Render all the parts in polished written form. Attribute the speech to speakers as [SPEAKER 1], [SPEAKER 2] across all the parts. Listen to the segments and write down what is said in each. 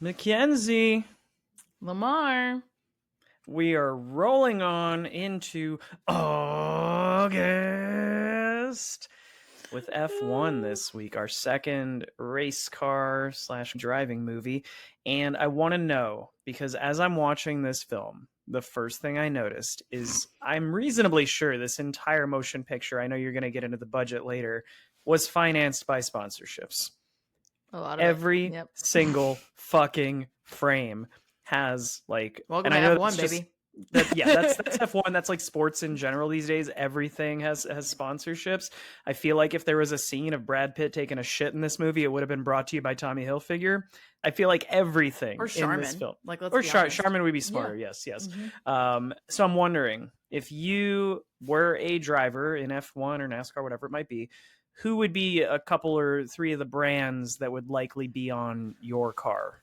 [SPEAKER 1] Mackenzie,
[SPEAKER 2] Lemar.
[SPEAKER 1] we are rolling on into August with F1 this week, our second race car / driving movie. And I want to know, because as I'm watching this film, the first thing I noticed is I'm reasonably sure this entire motion picture, I know you're going to get into the budget later, was financed by sponsorships.
[SPEAKER 2] A lot of
[SPEAKER 1] Every
[SPEAKER 2] Yep.
[SPEAKER 1] single fucking frame has like,
[SPEAKER 2] Welcome
[SPEAKER 1] and I
[SPEAKER 2] to
[SPEAKER 1] know
[SPEAKER 2] F1,
[SPEAKER 1] that's
[SPEAKER 2] baby.
[SPEAKER 1] that's F1. That's like sports in general these days. Everything has sponsorships. I feel like if there was a scene of Brad Pitt taking a shit in this movie, it would have been brought to you by Tommy Hilfiger. I feel like everything
[SPEAKER 2] Or
[SPEAKER 1] in this
[SPEAKER 2] Charmin.
[SPEAKER 1] film,
[SPEAKER 2] Like, let's
[SPEAKER 1] or
[SPEAKER 2] be honest.
[SPEAKER 1] Charmin would be smarter.
[SPEAKER 2] Yeah.
[SPEAKER 1] Yes.
[SPEAKER 2] Mhm.
[SPEAKER 1] So I'm wondering, if you were a driver in F1 or NASCAR, whatever it might be, who would be a couple or three of the brands that would likely be on your car?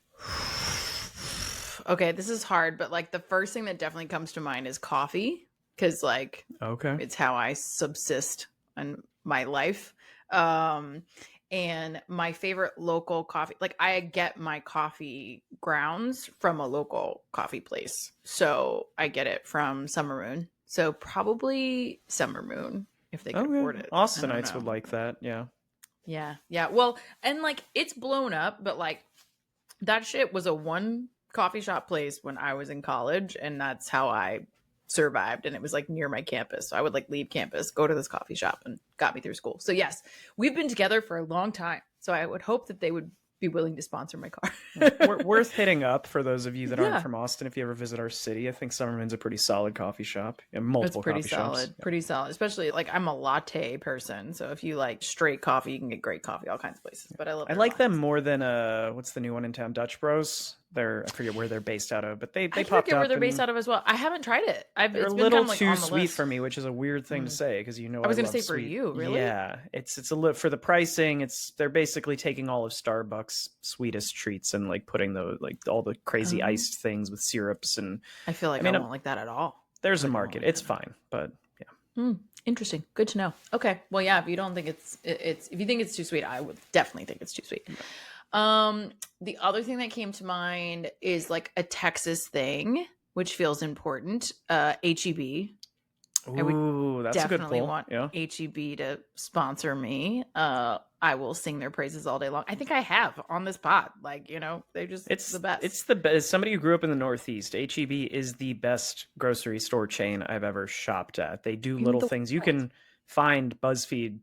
[SPEAKER 2] Okay, this is hard, but like the first thing that definitely comes to mind is coffee, because like
[SPEAKER 1] Okay.
[SPEAKER 2] it's how I subsist in my life. And my favorite local coffee, like I get my coffee grounds from a local coffee place. So I get it from Summer Moon. So probably Summer Moon if they can afford it.
[SPEAKER 1] Austinites would like that. Yeah.
[SPEAKER 2] Yeah. Well, and like it's blown up, but like that shit was a one coffee shop place when I was in college, and that's how I survived. And it was like near my campus. So I would like leave campus, go to this coffee shop, and got me through school. So yes, we've been together for a long time. So I would hope that they would be willing to sponsor my car.
[SPEAKER 1] Worth hitting up for those of you that aren't
[SPEAKER 2] Yeah.
[SPEAKER 1] from Austin. If you ever visit our city, I think Summerman's a pretty solid coffee shop. And multiple
[SPEAKER 2] It's pretty
[SPEAKER 1] coffee
[SPEAKER 2] solid.
[SPEAKER 1] shops.
[SPEAKER 2] Pretty solid. Especially like I'm a latte person. So if you like straight coffee, you can get great coffee all kinds of places. But I like
[SPEAKER 1] them more than what's the new one in town? Dutch Bros. I forget where they're based out of, but they
[SPEAKER 2] I
[SPEAKER 1] popped
[SPEAKER 2] forget
[SPEAKER 1] up.
[SPEAKER 2] where they're based out of as well. I haven't tried it.
[SPEAKER 1] They're a little too sweet for me, which is a weird thing to say because I
[SPEAKER 2] was going to
[SPEAKER 1] love
[SPEAKER 2] say for
[SPEAKER 1] sweet.
[SPEAKER 2] you, really?
[SPEAKER 1] Yeah, it's a little for the pricing. They're basically taking all of Starbucks' sweetest treats and like putting all the crazy iced things with syrups, and
[SPEAKER 2] I feel like I won't like that at all.
[SPEAKER 1] There's a market. It's fine, but yeah.
[SPEAKER 2] Interesting. Good to know. Okay. Well, yeah. If you don't think it's if you think it's too sweet, I would definitely think it's too sweet. The other thing that came to mind is like a Texas thing, which feels important. HEB.
[SPEAKER 1] Ooh, that's
[SPEAKER 2] Definitely
[SPEAKER 1] a good pull.
[SPEAKER 2] want
[SPEAKER 1] Yeah.
[SPEAKER 2] HEB to sponsor me. I will sing their praises all day long. I think I have on this pod. Like, they're just the best.
[SPEAKER 1] It's the best. As somebody who grew up in the Northeast, HEB is the best grocery store chain I've ever shopped at. They do little things. You can find BuzzFeed,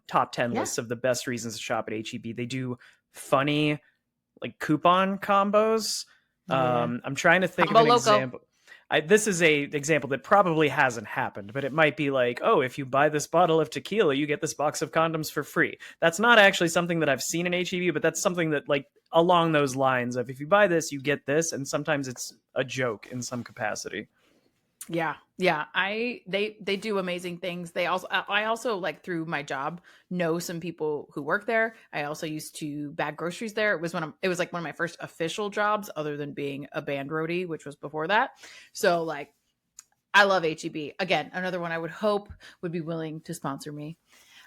[SPEAKER 1] top 10 lists of the best reasons to shop at HEB. They do funny like coupon combos. I'm trying to think of an example. This is a example that probably hasn't happened, but it might be like, oh, if you buy this bottle of tequila, you get this box of condoms for free. That's not actually something that I've seen in HEB, but that's something that like along those lines of if you buy this, you get this. And sometimes it's a joke in some capacity.
[SPEAKER 2] Yeah. They do amazing things. I also like through my job know some people who work there. I also used to bag groceries there. It was like one of my first official jobs other than being a band roadie, which was before that. So like I love HEB. Again, another one I would hope would be willing to sponsor me.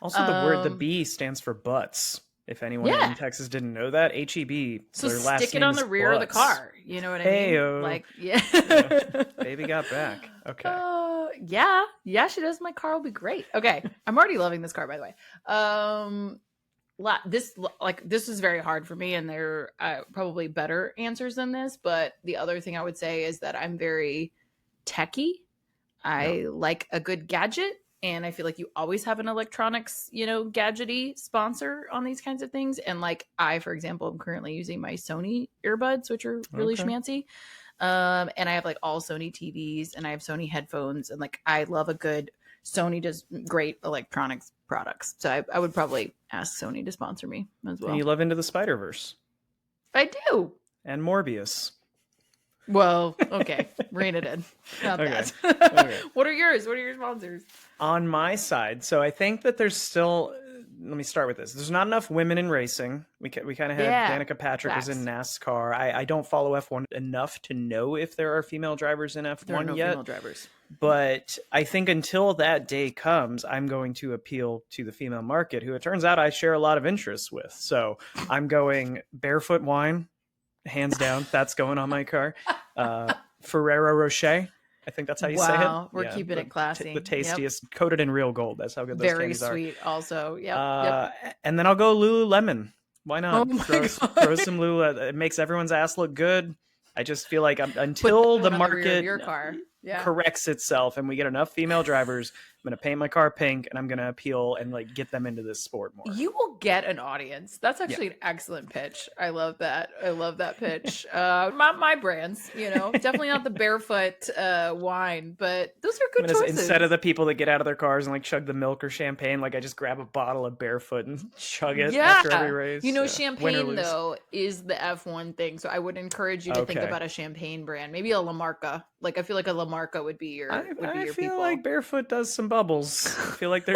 [SPEAKER 1] Also, the B stands for butts. If anyone in Texas didn't know that, HEB.
[SPEAKER 2] So
[SPEAKER 1] their last
[SPEAKER 2] stick it on the rear of the car. You know what I mean? Like,
[SPEAKER 1] baby got back. Okay.
[SPEAKER 2] Yeah, she does. My car will be great. Okay, I'm already loving this car, by the way. This is very hard for me, and there are probably better answers than this. But the other thing I would say is that I'm very techie. I like a good gadget. And I feel like you always have an electronics, gadgety sponsor on these kinds of things. And like for example, I'm currently using my Sony earbuds, which are really schmancy. And I have like all Sony TVs and I have Sony headphones. And like, I love Sony does great electronics products. So I would probably ask Sony to sponsor me as well.
[SPEAKER 1] And you love Into the Spider-Verse.
[SPEAKER 2] I do.
[SPEAKER 1] And Morbius.
[SPEAKER 2] Well, okay. Rein it in. Not that.
[SPEAKER 1] Okay.
[SPEAKER 2] What are yours? What are your sponsors?
[SPEAKER 1] On my side, so I think that there's still, let me start with this. There's not enough women in racing. We kind of had Danica Patrick is in NASCAR. I don't follow F1 enough to know if there are female drivers in F1
[SPEAKER 2] there are no
[SPEAKER 1] yet.
[SPEAKER 2] Female drivers.
[SPEAKER 1] But I think until that day comes, I'm going to appeal to the female market, who it turns out I share a lot of interests with. So I'm going barefoot wine, hands down. That's going on my car. Ferrero Rocher. I think that's how you say it.
[SPEAKER 2] Wow, we're keeping it classy.
[SPEAKER 1] The tastiest, coated in real gold. That's how good those
[SPEAKER 2] Very
[SPEAKER 1] candies are.
[SPEAKER 2] sweet also. Yep.
[SPEAKER 1] And then I'll go Lululemon. Why not?
[SPEAKER 2] Oh my
[SPEAKER 1] throw some Lulu. It makes everyone's ass look good. I just feel like until the market
[SPEAKER 2] your car.
[SPEAKER 1] corrects itself and we get enough female drivers, I'm going to paint my car pink and I'm going to appeal and like get them into this sport more.
[SPEAKER 2] You will get an audience. That's actually an excellent pitch. I love that. I love that pitch. My brands, definitely not the barefoot wine, but those are good choices.
[SPEAKER 1] Instead of the people that get out of their cars and like chug the milk or champagne, like I just grab a bottle of barefoot and chug it after every race.
[SPEAKER 2] Champagne though is the F1 thing. So I would encourage you to think about a champagne brand, maybe a Lamarca. Like I feel like a Lamarca would be your.
[SPEAKER 1] I feel like barefoot does some bubbles. I feel like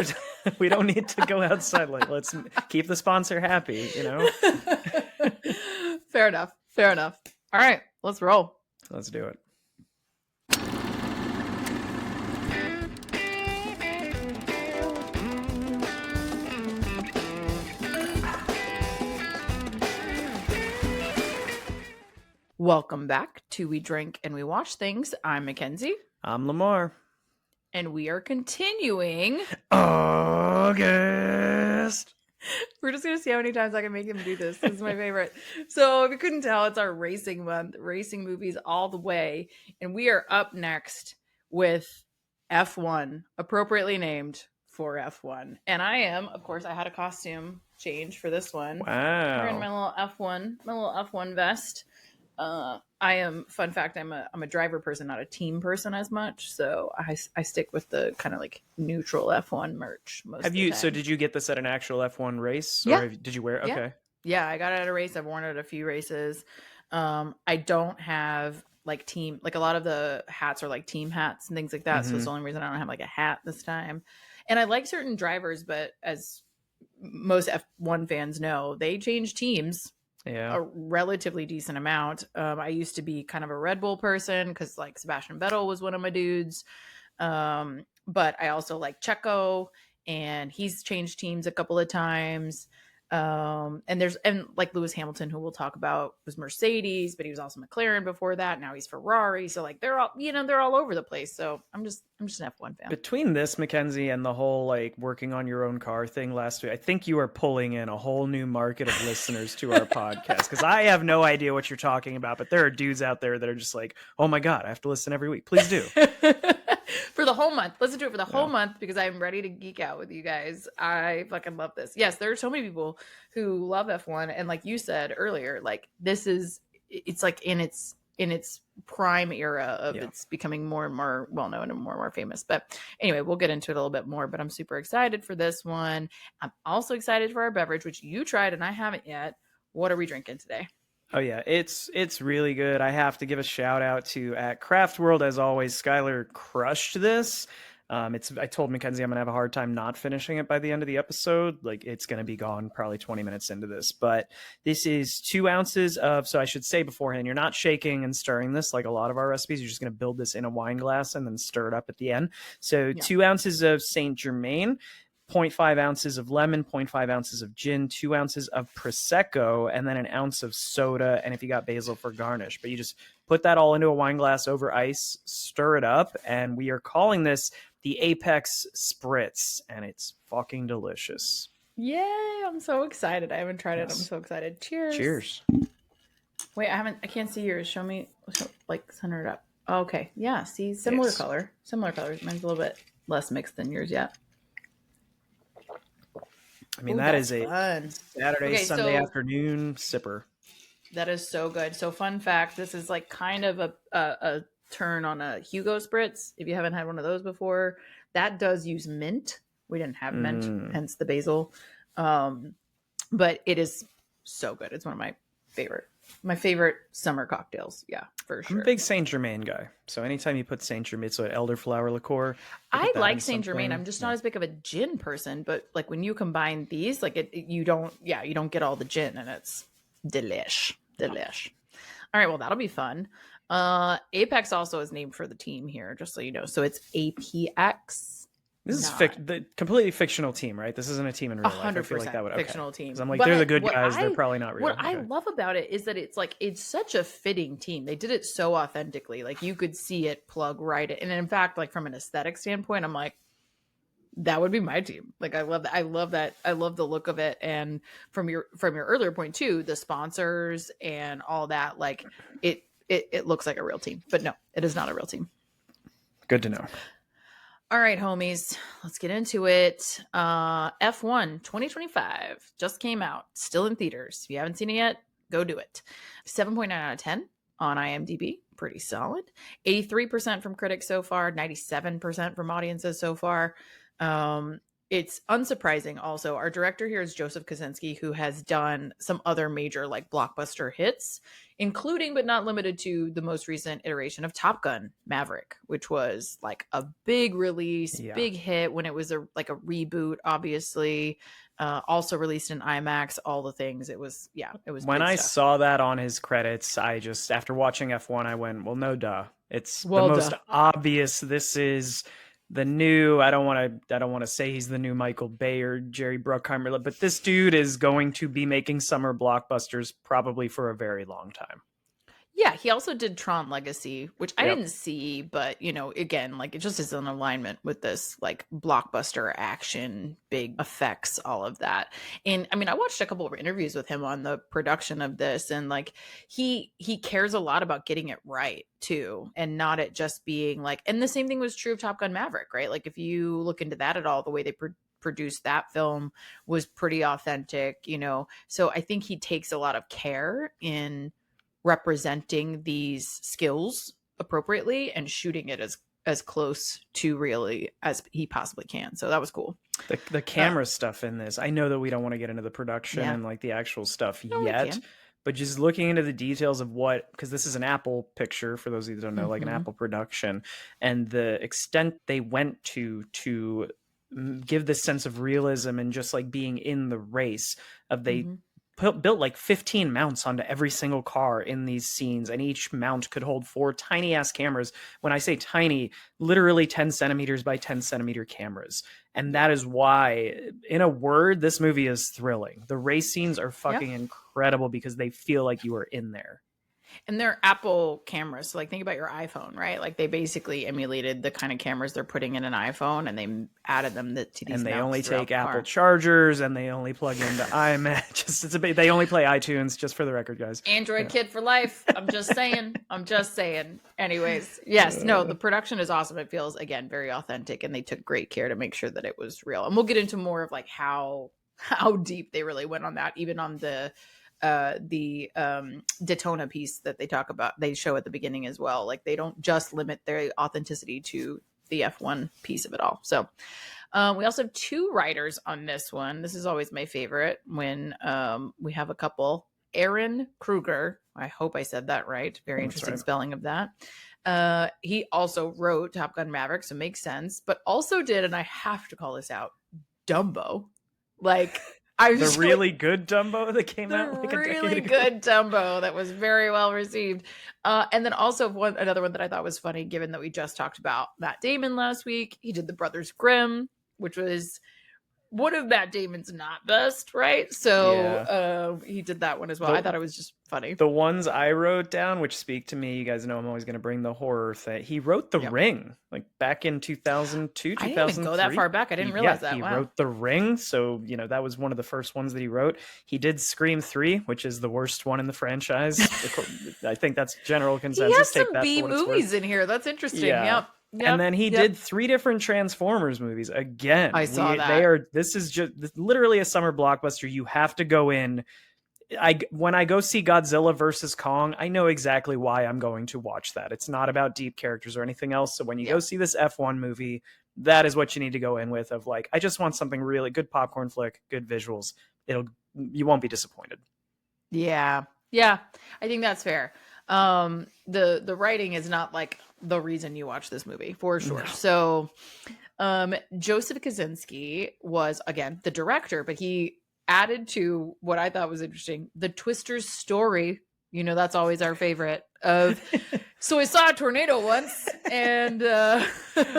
[SPEAKER 1] we don't need to go outside. Like let's keep the sponsor happy,
[SPEAKER 2] Fair enough. All right, let's roll.
[SPEAKER 1] Let's do it.
[SPEAKER 2] Welcome back to We Drink and We Watch Things. I'm Mackenzie.
[SPEAKER 1] I'm Lemar.
[SPEAKER 2] And we are continuing
[SPEAKER 1] August.
[SPEAKER 2] We're just going to see how many times I can make him do this. This is my favorite. So if you couldn't tell, it's our racing month, racing movies all the way. And we are up next with F1, appropriately named for F1. And I am, of course, I had a costume change for this one.
[SPEAKER 1] Wow.
[SPEAKER 2] Wearing my little F1 vest. I am, fun fact, I'm a driver person, not a team person as much. So I stick with the kind of like neutral F1 merch most of the time.
[SPEAKER 1] So did you get this at an actual F1 race?
[SPEAKER 2] Yeah.
[SPEAKER 1] Or did you wear it? Okay.
[SPEAKER 2] Yeah, I got it at a race. I've worn it at a few races. I don't have like team, like a lot of the hats are like team hats and things like that. So it's the only reason I don't have like a hat this time. And I like certain drivers, but as most F1 fans know, they change teams.
[SPEAKER 1] Yeah,
[SPEAKER 2] a relatively decent amount. I used to be kind of a Red Bull person because like Sebastian Vettel was one of my dudes. But I also like Checo, and he's changed teams a couple of times. And like Lewis Hamilton, who we'll talk about, was Mercedes, but he was also McLaren before that. Now he's Ferrari. So like they're all over the place. So I'm just an F1 fan.
[SPEAKER 1] Between this, Mackenzie, and the whole like working on your own car thing last week, I think you are pulling in a whole new market of listeners to our podcast, because I have no idea what you're talking about, but there are dudes out there that are just like, oh my God, I have to listen every week. Please do.
[SPEAKER 2] For the whole month. Listen to it for the whole month, because I'm ready to geek out with you guys. I fucking love this. Yes, there are so many people who love F1, and like you said earlier, like it's like in its prime era of it's becoming more and more well known and more famous. But anyway, we'll get into it a little bit more, but I'm super excited for this one. I'm also excited for our beverage, which you tried and I haven't yet. What are we drinking today?
[SPEAKER 1] Oh yeah, it's really good. I have to give a shout out to at Craft World, as always. Skylar crushed this. I told Mackenzie I'm gonna have a hard time not finishing it by the end of the episode. Like it's gonna be gone probably 20 minutes into this. But this is 2 ounces of. So I should say beforehand, you're not shaking and stirring this like a lot of our recipes. You're just gonna build this in a wine glass and then stir it up at the end. So 2 ounces of Saint Germain, 0.5 ounces of lemon, 0.5 ounces of gin, 2 ounces of Prosecco, and then an ounce of soda, and if you got basil for garnish. But you just put that all into a wine glass over ice, stir it up, and we are calling this the Apex Spritz, and it's fucking delicious.
[SPEAKER 2] Yay, I'm so excited. I haven't tried it. I'm so excited. Cheers.
[SPEAKER 1] Cheers.
[SPEAKER 2] Wait, I can't see yours. Show me, like, center it up. Oh, okay. Yeah, see, similar color. Similar colors. Mine's a little bit less mixed than yours yet.
[SPEAKER 1] I mean, that is a Saturday, Sunday afternoon sipper.
[SPEAKER 2] That is so good. So fun fact, this is like kind of a turn on a Hugo Spritz. If you haven't had one of those before, that does use mint. We didn't have mint, hence the basil. But it is so good. It's one of my favorite summer cocktails. Yeah, for sure.
[SPEAKER 1] I'm a big Saint Germain guy. So anytime you put Saint Germain, so elderflower liqueur.
[SPEAKER 2] I like Saint Germain. I'm just not as big of a gin person, but like when you combine these, like you don't get all the gin, and it's delish. All right, well, that'll be fun. Apex also is named for the team here, just so you know. So it's APX.
[SPEAKER 1] This is
[SPEAKER 2] not.
[SPEAKER 1] the completely fictional team, right? This isn't a team in real life. I feel like that
[SPEAKER 2] 100%
[SPEAKER 1] would
[SPEAKER 2] fictional team.
[SPEAKER 1] because I'm like, they're the
[SPEAKER 2] But
[SPEAKER 1] good guys. They're probably not
[SPEAKER 2] what
[SPEAKER 1] real.
[SPEAKER 2] I
[SPEAKER 1] Okay.
[SPEAKER 2] love about it is that it's like it's such a fitting team. They did it so authentically. Like you could see it plug right in. And in fact, like from an aesthetic standpoint, I'm like, that would be my team. Like I love that. I love that. I love the look of it. And from your earlier point too, the sponsors and all that, like it looks like a real team. But no, it is not a real team.
[SPEAKER 1] Good to know.
[SPEAKER 2] All right, homies, let's get into it. F1 2025 just came out, still in theaters. If you haven't seen it yet, go do it. 7.9 out of 10 on IMDb, pretty solid. 83% from critics so far, 97% from audiences so far. It's unsurprising also. Our director here is Joseph Kosinski, who has done some other major like blockbuster hits, including but not limited to the most recent iteration of Top Gun Maverick, which was like a big release, big hit when it was a reboot, obviously. Also released in IMAX, all the things. It was
[SPEAKER 1] when I saw that on his credits, I just, after watching F1, I went, well, no duh. It's the most obvious. This is the new, I don't want to say he's the new Michael Bay or Jerry Bruckheimer, but this dude is going to be making summer blockbusters probably for a very long time.
[SPEAKER 2] Yeah, he also did Tron Legacy, which I didn't see, but you know, again, like it just is in alignment with this like blockbuster action, big effects, all of that. And I mean, I watched a couple of interviews with him on the production of this, and like he cares a lot about getting it right too, and not it just being like. And the same thing was true of Top Gun Maverick, right? Like if you look into that at all, the way they produced that film was pretty authentic, you know. So I think he takes a lot of care in representing these skills appropriately and shooting it as close to really as he possibly can. So that was cool.
[SPEAKER 1] The camera stuff in this, I know that we don't want to get into the production and like the actual stuff yet, but just looking into the details of what, because this is an Apple picture for those of you that don't know, like an Apple production, and the extent they went to give this sense of realism and just like being in the race of they built like 15 mounts onto every single car in these scenes, and each mount could hold 4 tiny ass cameras. When I say tiny, literally 10 centimeters by 10 centimeter cameras. And that is why, in a word, this movie is thrilling. The race scenes are fucking incredible because they feel like you are in there.
[SPEAKER 2] And they're Apple cameras. So like think about your iPhone, right? Like they basically emulated the kind of cameras they're putting in an iPhone, and they added them to these.
[SPEAKER 1] And they only take Apple chargers, and they only plug into iMac. They only play iTunes, just for the record, guys.
[SPEAKER 2] Android kid for life. I'm just saying. Anyways, yes, no, the production is awesome. It feels, again, very authentic, and they took great care to make sure that it was real. And we'll get into more of like how deep they really went on that, even on the Daytona piece that they show at the beginning as well. Like they don't just limit their authenticity to the F1 piece of it all. So we also have 2 writers on this one. This is always my favorite when we have a couple. Aaron Kruger, I hope I said that right. Very interesting spelling of that. He also wrote Top Gun Maverick, so makes sense, but also did, and I have to call this out, Dumbo. Like
[SPEAKER 1] the really good Dumbo that came out like a decade ago.
[SPEAKER 2] Really good Dumbo that was very well received. And then also another one that I thought was funny, given that we just talked about Matt Damon last week. He did The Brothers Grimm, which was one of Matt Damon's not best, right? So he did that one as well. I thought it was just funny.
[SPEAKER 1] The ones I wrote down, which speak to me, you guys know I'm always going to bring the horror thing. He wrote The Ring, like back in 2002, 2003.
[SPEAKER 2] I didn't even go that far back. I didn't realize that.
[SPEAKER 1] He wrote The Ring, so you know that was one of the first ones that he wrote. He did Scream 3, which is the worst one in the franchise. I think that's general consensus.
[SPEAKER 2] He has some B movies in here. That's interesting. Yep.
[SPEAKER 1] And then he did 3 different Transformers movies. Again,
[SPEAKER 2] I saw that.
[SPEAKER 1] This is just literally a summer blockbuster. You have to go in. When I go see Godzilla versus Kong, I know exactly why I'm going to watch that. It's not about deep characters or anything else. So when you go see this F1 movie, that is what you need to go in with. Of like, I just want something really good, popcorn flick, good visuals. You won't be disappointed.
[SPEAKER 2] Yeah, I think that's fair. The writing is not like the reason you watch this movie, for sure. No. So Joseph Kosinski was, again, the director, but he added to what I thought was interesting, the Twister's story. You know, that's always our favorite, of So I saw a tornado once, and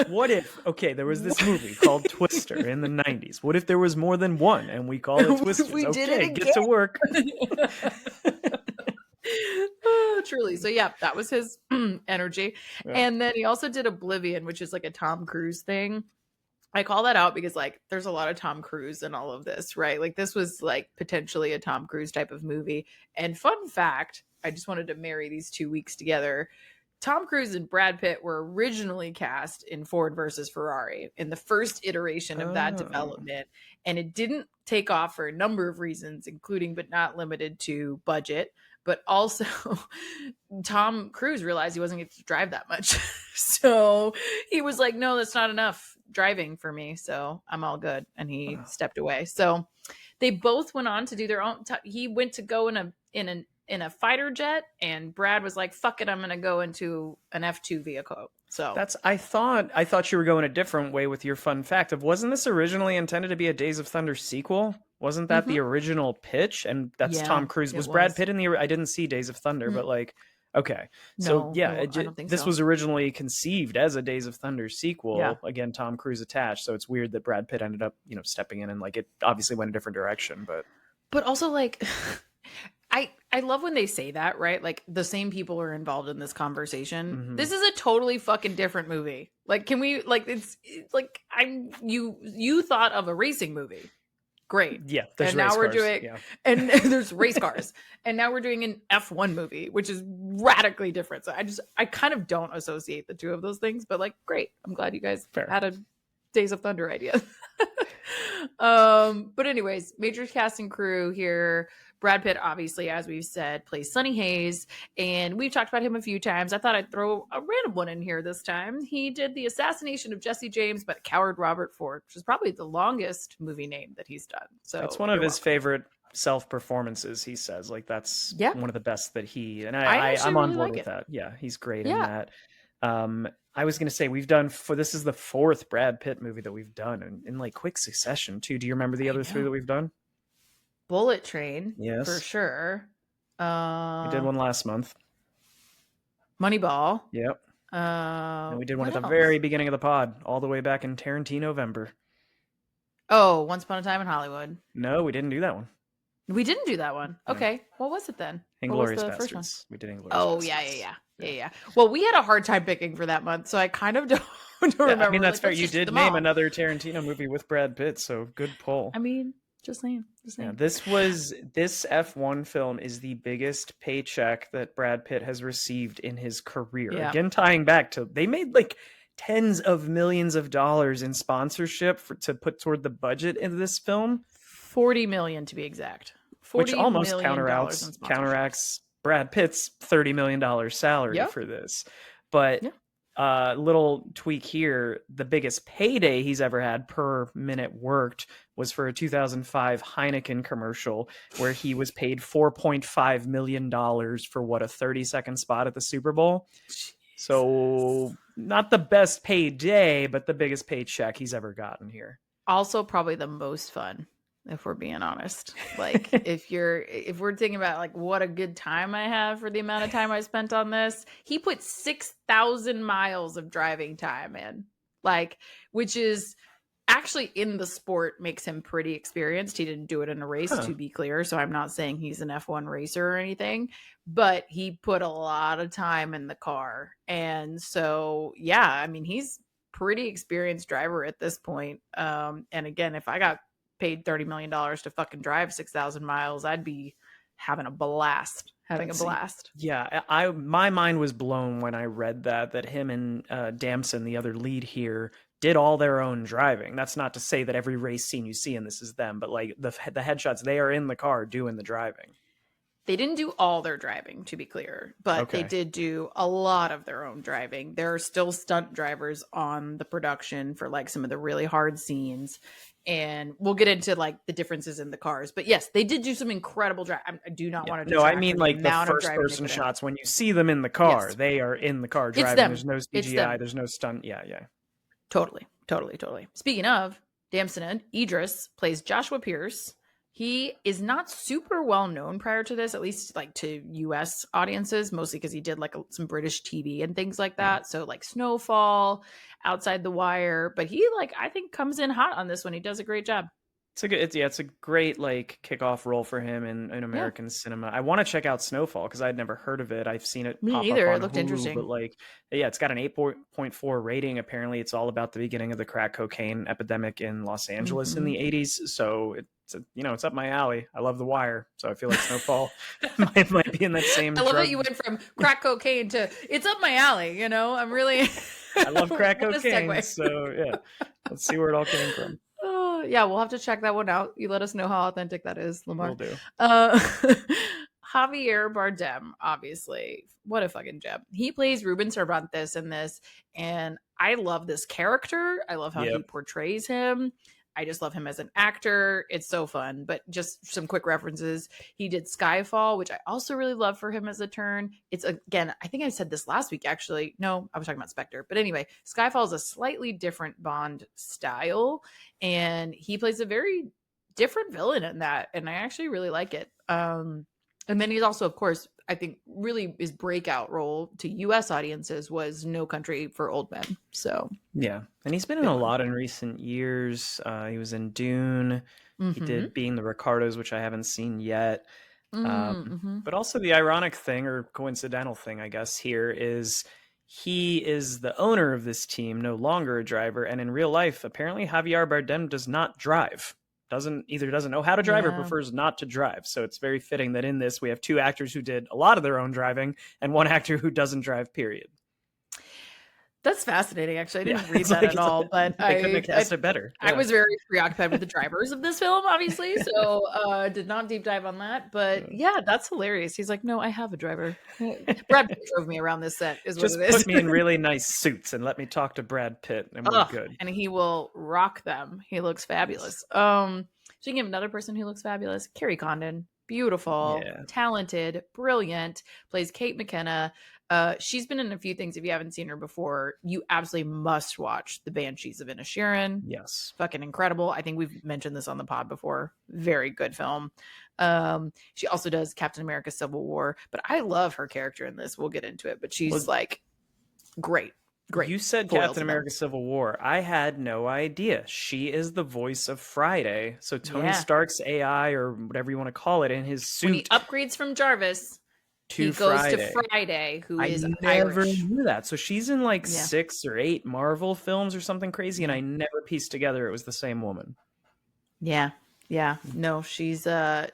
[SPEAKER 1] what if, okay, there was this movie called Twister in the 90s. What if there was more than one and we call it Twisters?
[SPEAKER 2] we did
[SPEAKER 1] okay,
[SPEAKER 2] it
[SPEAKER 1] get to work.
[SPEAKER 2] Truly. So yeah, that was his energy.
[SPEAKER 1] Yeah.
[SPEAKER 2] And then he also did Oblivion, which is like a Tom Cruise thing. I call that out because like there's a lot of Tom Cruise in all of this, right? Like this was like potentially a Tom Cruise type of movie. And fun fact, I just wanted to marry these 2 weeks together. Tom Cruise and Brad Pitt were originally cast in Ford versus Ferrari in the first iteration of that development. And it didn't take off for a number of reasons, including but not limited to budget. But also, Tom Cruise realized he wasn't going to drive that much. So he was like, no, that's not enough driving for me. So I'm all good. And he stepped away. So they both went on to do their own. He went to go in a fighter jet, and Brad was like, fuck it, I'm going to go into an F2 vehicle. So
[SPEAKER 1] I thought you were going a different way with your fun fact of, wasn't this originally intended to be a Days of Thunder sequel? Wasn't that the original pitch? And that's Tom Cruise. Was Brad Pitt in the, I didn't see Days of Thunder, but like, okay. So I don't think this was originally conceived as a Days of Thunder sequel. Yeah. Again, Tom Cruise attached. So it's weird that Brad Pitt ended up, stepping in, and like it obviously went a different direction, but
[SPEAKER 2] also like I love when they say that, right? Like the same people are involved in this conversation. Mm-hmm. This is a totally fucking different movie. Like, can we like it's like you thought of a racing movie. Great.
[SPEAKER 1] Yeah.
[SPEAKER 2] And now we're doing and there's race cars. And now we're doing an F1 movie, which is radically different. So I kind of don't associate the two of those things, but like great. I'm glad you guys had a Days of Thunder idea. But anyways, major cast and crew here. Brad Pitt, obviously, as we've said, plays Sonny Hayes, and we've talked about him a few times. I thought I'd throw a random one in here this time. He did The Assassination of Jesse James by the Coward Robert Ford, which is probably the longest movie name that he's done. So
[SPEAKER 1] it's one of his favorite self-performances, he says. Like, that's one of the best that he, and I'm on board with that. Yeah, he's great in that. I was going to say, this is the fourth Brad Pitt movie that we've done in like quick succession too. Do you remember the other three that we've done?
[SPEAKER 2] Bullet Train,
[SPEAKER 1] yes,
[SPEAKER 2] for sure.
[SPEAKER 1] We did one last month.
[SPEAKER 2] Moneyball.
[SPEAKER 1] Yep. And we did one at the very beginning of the pod, all the way back in Tarantino-vember.
[SPEAKER 2] Oh, Once Upon a Time in Hollywood.
[SPEAKER 1] No, we didn't do that one.
[SPEAKER 2] We didn't do that one. Okay. No. What was it then?
[SPEAKER 1] Inglourious Basterds. We did Inglourious Basterds.
[SPEAKER 2] Yeah. Well, we had a hard time picking for that month, so I kind of don't remember.
[SPEAKER 1] I mean, that's fair. You did name another Tarantino movie with Brad Pitt, so good pull.
[SPEAKER 2] I mean, just saying.
[SPEAKER 1] Yeah, this F1 film is the biggest paycheck that Brad Pitt has received in his career. Yeah. Again, tying back to, they made like tens of millions of dollars in sponsorship to put toward the budget in this film.
[SPEAKER 2] 40 million to be exact.
[SPEAKER 1] Which almost counteracts Brad Pitt's $30 million salary for this. But little tweak here, the biggest payday he's ever had per minute worked was for a 2005 Heineken commercial where he was paid $4.5 million for a 30-second spot at the Super Bowl. Jesus. So not the best paid day, but the biggest paycheck he's ever gotten here.
[SPEAKER 2] Also probably the most fun, if we're being honest. Like if we're thinking about like what a good time I have for the amount of time I spent on this, he put 6,000 miles of driving time in, like, which is actually in the sport makes him pretty experienced. He didn't do it in a race, to be clear. So I'm not saying he's an F1 racer or anything, but he put a lot of time in the car. And so, yeah, I mean, he's pretty experienced driver at this point. And again, if I got paid $30 million to fucking drive 6,000 miles, I'd be having a blast.
[SPEAKER 1] Yeah, my mind was blown when I read that him and Damson, the other lead here, did all their own driving. That's not to say that every race scene you see in this is them, but like the headshots, they are in the car doing the driving.
[SPEAKER 2] They didn't do all their driving, to be clear, but they did do a lot of their own driving. There are still stunt drivers on the production for like some of the really hard scenes. And we'll get into like the differences in the cars, but yes, they did do some incredible drive. I do not want to.
[SPEAKER 1] No, I mean like the first person shots when you see them in the car, they are in the car driving. There's no CGI, there's no stunt. Yeah.
[SPEAKER 2] Totally. Speaking of, Damson and Idris plays Joshua Pierce, He is not super well known prior to this, at least like to US audiences, mostly because he did like some British TV and things like
[SPEAKER 1] Yeah.
[SPEAKER 2] that. So like Snowfall, Outside the Wire, but he like I think comes in hot on this one. He does a great job.
[SPEAKER 1] It's a great like kickoff role for him in
[SPEAKER 2] Yeah,
[SPEAKER 1] American cinema. I want to check out Snowfall because I'd never heard of it. I've seen it
[SPEAKER 2] me
[SPEAKER 1] pop up
[SPEAKER 2] neither. It
[SPEAKER 1] on
[SPEAKER 2] looked
[SPEAKER 1] Hulu, but
[SPEAKER 2] interesting.
[SPEAKER 1] like, yeah, it's got an 8.4 rating. Apparently, it's all about the beginning of the crack cocaine epidemic in Los Angeles in
[SPEAKER 2] Hmm.
[SPEAKER 1] the 80s. So it's up my alley. I love The Wire, so I feel like Snowfall might be in that
[SPEAKER 2] I
[SPEAKER 1] same
[SPEAKER 2] love that you
[SPEAKER 1] drug.
[SPEAKER 2] went from crack cocaine to it's up my alley. I'm really
[SPEAKER 1] I love crack
[SPEAKER 2] what a
[SPEAKER 1] cocaine,
[SPEAKER 2] segue.
[SPEAKER 1] so yeah, let's see where it all came from.
[SPEAKER 2] Oh, yeah, we'll have to check that one out. You let us know how authentic that is,
[SPEAKER 1] We'll
[SPEAKER 2] Lemar.
[SPEAKER 1] do.
[SPEAKER 2] Uh, Javier Bardem, obviously, what a fucking gem. He plays Ruben Cervantes in this, and I love this character. I love how he
[SPEAKER 1] Yep.
[SPEAKER 2] portrays him. I just love him as an actor. It's so fun. But just some quick references. He did Skyfall, which I also really love for him as a turn. It's again, I think I said this last week actually. No, I was talking about Spectre. But anyway, Skyfall is a slightly different Bond style, and he plays a very different villain in that, and I actually really like it. And then he's also, of course, I think really his breakout role to US audiences was No Country for Old Men. So
[SPEAKER 1] Yeah, and he's been in
[SPEAKER 2] big
[SPEAKER 1] a
[SPEAKER 2] one.
[SPEAKER 1] lot in recent years. He was in Dune. He
[SPEAKER 2] Mm-hmm.
[SPEAKER 1] did Being the Ricardos, which I haven't seen yet.
[SPEAKER 2] Mm-hmm.
[SPEAKER 1] But also the ironic thing, or coincidental thing, I guess, here is he is the owner of this team, no longer a driver. And in real life, apparently Javier Bardem does not drive. Doesn't know how to drive or
[SPEAKER 2] Yeah.
[SPEAKER 1] prefers not to drive. So it's very fitting that in this we have two actors who did a lot of their own driving and one actor who doesn't drive, period.
[SPEAKER 2] That's fascinating. Actually, I
[SPEAKER 1] Yeah,
[SPEAKER 2] didn't read that at all, but
[SPEAKER 1] they couldn't have
[SPEAKER 2] I
[SPEAKER 1] cast it better.
[SPEAKER 2] I
[SPEAKER 1] Yeah.
[SPEAKER 2] was very preoccupied with the drivers of this film, obviously, so did not deep dive on that. But yeah, that's hilarious. He's like, no, I have a driver. Brad Pitt drove me around this set, is what it
[SPEAKER 1] Just
[SPEAKER 2] is.
[SPEAKER 1] put me in really nice suits and let me talk to Brad Pitt, and we're
[SPEAKER 2] Ugh,
[SPEAKER 1] good.
[SPEAKER 2] and he will rock them. He looks fabulous. Speaking of another person who looks fabulous, Carrie Condon, beautiful,
[SPEAKER 1] Yeah.
[SPEAKER 2] talented, brilliant, plays Kate McKenna. She's been in a few things. If you haven't seen her before, you absolutely must watch The Banshees of Inisherin.
[SPEAKER 1] Yes.
[SPEAKER 2] Fucking incredible. I think we've mentioned this on the pod before. Very good film. She also does Captain America Civil War, but I love her character in this. We'll get into it, but she's like great. Great.
[SPEAKER 1] You said
[SPEAKER 2] foil
[SPEAKER 1] Captain
[SPEAKER 2] to them.
[SPEAKER 1] America Civil War. I had no idea. She is the voice of Friday. So Tony
[SPEAKER 2] Yeah.
[SPEAKER 1] Stark's AI, or whatever you want to call it, in his
[SPEAKER 2] When he
[SPEAKER 1] suit
[SPEAKER 2] upgrades from Jarvis,
[SPEAKER 1] to
[SPEAKER 2] he goes
[SPEAKER 1] Friday.
[SPEAKER 2] to Friday, who is
[SPEAKER 1] I never
[SPEAKER 2] Irish.
[SPEAKER 1] knew that. So she's in like
[SPEAKER 2] Yeah.
[SPEAKER 1] 6 or 8 Marvel films or something crazy, and
[SPEAKER 2] Yeah.
[SPEAKER 1] I never pieced together it was the same woman.
[SPEAKER 2] Yeah. Yeah. No, she's the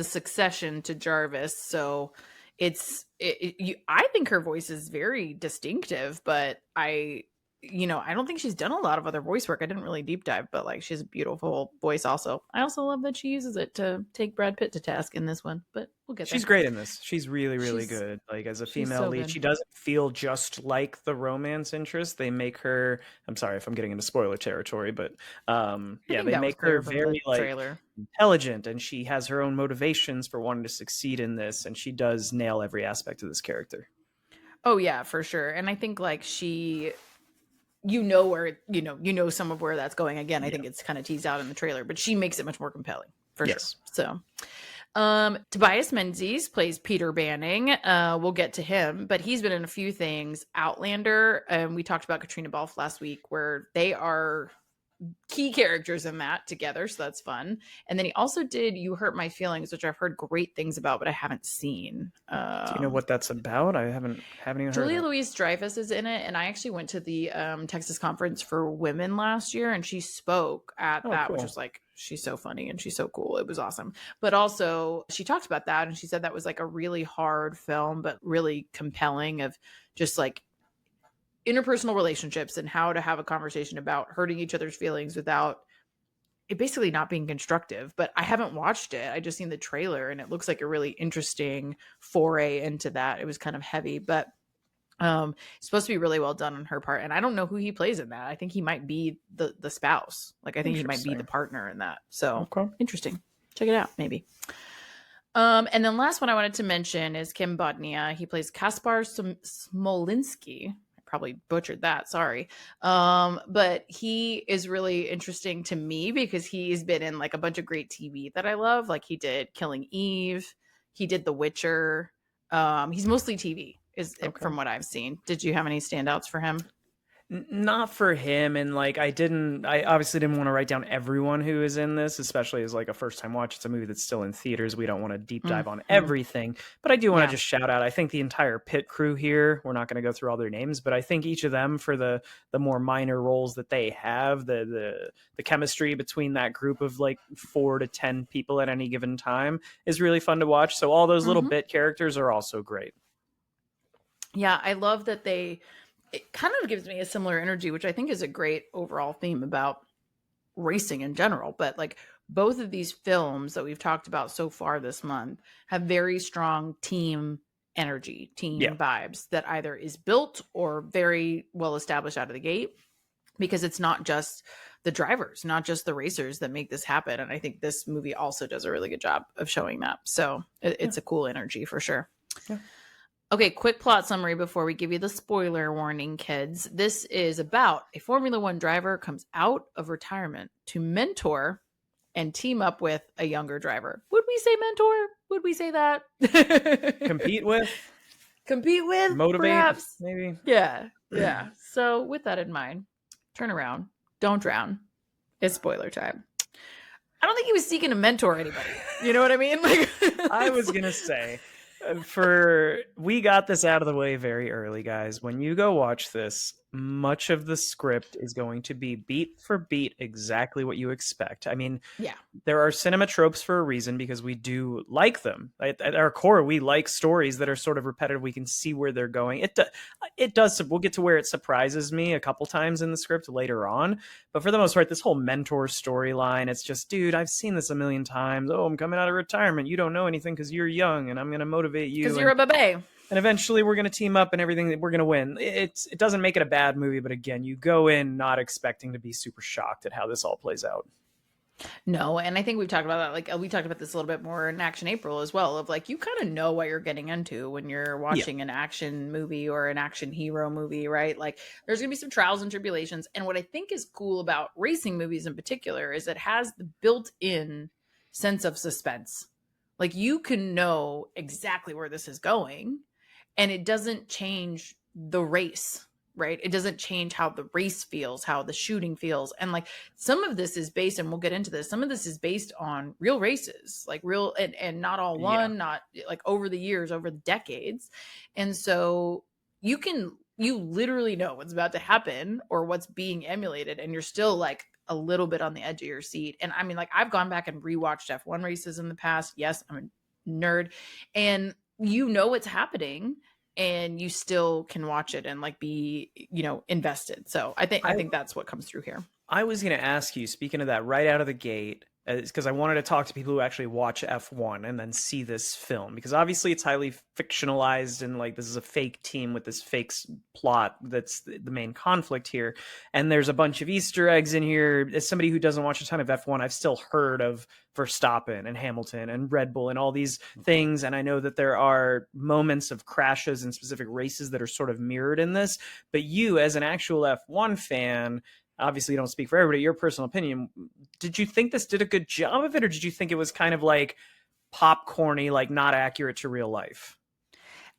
[SPEAKER 2] succession to Jarvis. So I think her voice is very distinctive, but I don't think she's done a lot of other voice work. I didn't really deep dive, but like she has a beautiful voice also. I also love that she uses it to take Brad Pitt to task in this one, but we'll get there.
[SPEAKER 1] She's great in this. She's really, really
[SPEAKER 2] She's-
[SPEAKER 1] good. Like as a
[SPEAKER 2] she's
[SPEAKER 1] female
[SPEAKER 2] so
[SPEAKER 1] lead,
[SPEAKER 2] good.
[SPEAKER 1] she doesn't feel just like the romance interest. They make her. I'm sorry if I'm getting into spoiler territory, but
[SPEAKER 2] I
[SPEAKER 1] yeah,
[SPEAKER 2] think
[SPEAKER 1] they
[SPEAKER 2] that was
[SPEAKER 1] make
[SPEAKER 2] clear
[SPEAKER 1] her
[SPEAKER 2] from
[SPEAKER 1] very
[SPEAKER 2] the
[SPEAKER 1] like
[SPEAKER 2] trailer.
[SPEAKER 1] intelligent, and she has her own motivations for wanting to succeed in this, and she does nail every aspect of this character.
[SPEAKER 2] Oh yeah, for sure. And I think like she where some of where that's going. Again, I think it's kind of teased out in the trailer, but she makes it much more compelling for sure. So Tobias Menzies plays Peter Banning. We'll get to him, but he's been in a few things. Outlander, and we talked about Katrina Balfe last week, where they are key characters in that together, so that's fun. And then he also did You Hurt My Feelings, which I've heard great things about, but I haven't seen.
[SPEAKER 1] Do you know what that's about? I haven't even
[SPEAKER 2] Julia
[SPEAKER 1] heard of it.
[SPEAKER 2] Louis-Dreyfus is in it, and I actually went to the Texas Conference for Women last year, and she spoke at that, which
[SPEAKER 1] Cool.
[SPEAKER 2] was like, she's so funny and she's so cool. It was awesome. But also, she talked about that, and she said that was like a really hard film, but really compelling of just like interpersonal relationships and how to have a conversation about hurting each other's feelings without it basically not being constructive. But I haven't watched it. I just seen the trailer, and it looks like a really interesting foray into that. It was kind of heavy, but it's supposed to be really well done on her part. And I don't know who he plays in that. I think he might be the spouse. Like I think he might be the partner in that. So interesting. Check it out, maybe. And then last one I wanted to mention is Kim Bodnia. He plays Kaspar Smolinski. probably butchered that. Sorry. But he is really interesting to me because he's been in like a bunch of great TV that I love. Like he did Killing Eve, he did The Witcher. He's mostly TV
[SPEAKER 1] Okay.
[SPEAKER 2] from what I've seen. Did you have any standouts for him?
[SPEAKER 1] Not for him, and like I obviously didn't want to write down everyone who is in this, especially as like a first time watch. It's a movie that's still in theaters. We don't want to deep dive on everything, but I do want to just shout out, I think the entire pit crew here, we're not going to go through all their names, but I think each of them, for the more minor roles that they have, the chemistry between that group of like 4 to 10 people at any given time is really fun to watch. So all those little bit characters are also great.
[SPEAKER 2] Yeah, I love that it kind of gives me a similar energy, which I think is a great overall theme about racing in general. But like both of these films that we've talked about so far this month have very strong team energy, team vibes that either is built or very well established out of the gate, because it's not just the drivers, not just the racers that make this happen. And I think this movie also does a really good job of showing that. So it's a cool energy for sure. Yeah. Okay, quick plot summary before we give you the spoiler warning, kids. This is about a Formula One driver comes out of retirement to mentor and team up with a younger driver. Would we say mentor? Would we say that?
[SPEAKER 1] Compete with?
[SPEAKER 2] Motivate? Perhaps.
[SPEAKER 1] Maybe.
[SPEAKER 2] Yeah. So with that in mind, turn around. Don't drown. It's spoiler time. I don't think he was seeking to mentor anybody. You know what I mean? Like
[SPEAKER 1] I was going to say... we got this out of the way very early, guys. When you go watch this, much of the script is going to be beat for beat exactly what you expect. I mean, there are cinema tropes for a reason, because we do like them. At our core, we like stories that are sort of repetitive. We can see where they're going. It does. We'll get to where it surprises me a couple times in the script later on. But for the most part, this whole mentor storyline, it's just, dude, I've seen this a million times. Oh, I'm coming out of retirement. You don't know anything because you're young, and I'm going to motivate you.
[SPEAKER 2] Because you're a babe.
[SPEAKER 1] And eventually we're going to team up and everything, that we're going to win. It doesn't make it a bad movie, but again, you go in not expecting to be super shocked at how this all plays out.
[SPEAKER 2] No, and I think we've talked about that. Like we talked about this a little bit more in Action April as well, of like, you kind of know what you're getting into when you're watching an action movie or an action hero movie, right? Like there's going to be some trials and tribulations. And what I think is cool about racing movies in particular is it has the built-in sense of suspense. Like you can know exactly where this is going, and it doesn't change the race, right? It doesn't change how the race feels, how the shooting feels. And like some of this is based, and we'll get into this, some of this is based on real races, like real, and not all won, not like over the years, over the decades. And so you literally know what's about to happen or what's being emulated, and you're still like a little bit on the edge of your seat. And I mean, like I've gone back and rewatched F1 races in the past. Yes, I'm a nerd, and you know what's happening, and you still can watch it and like be, invested. So I think that's what comes through here.
[SPEAKER 1] I was going to ask you, speaking of that, right out of the gate, because I wanted to talk to people who actually watch F1 and then see this film, because obviously it's highly fictionalized and like this is a fake team with this fake plot that's the main conflict here. And there's a bunch of Easter eggs in here. As somebody who doesn't watch a ton of F1, I've still heard of Verstappen and Hamilton and Red Bull and all these things. And I know that there are moments of crashes in specific races that are sort of mirrored in this. But you, as an actual F1 fan, obviously you don't speak for everybody, your personal opinion, did you think this did a good job of it, or did you think it was kind of like popcorny, like not accurate to real life?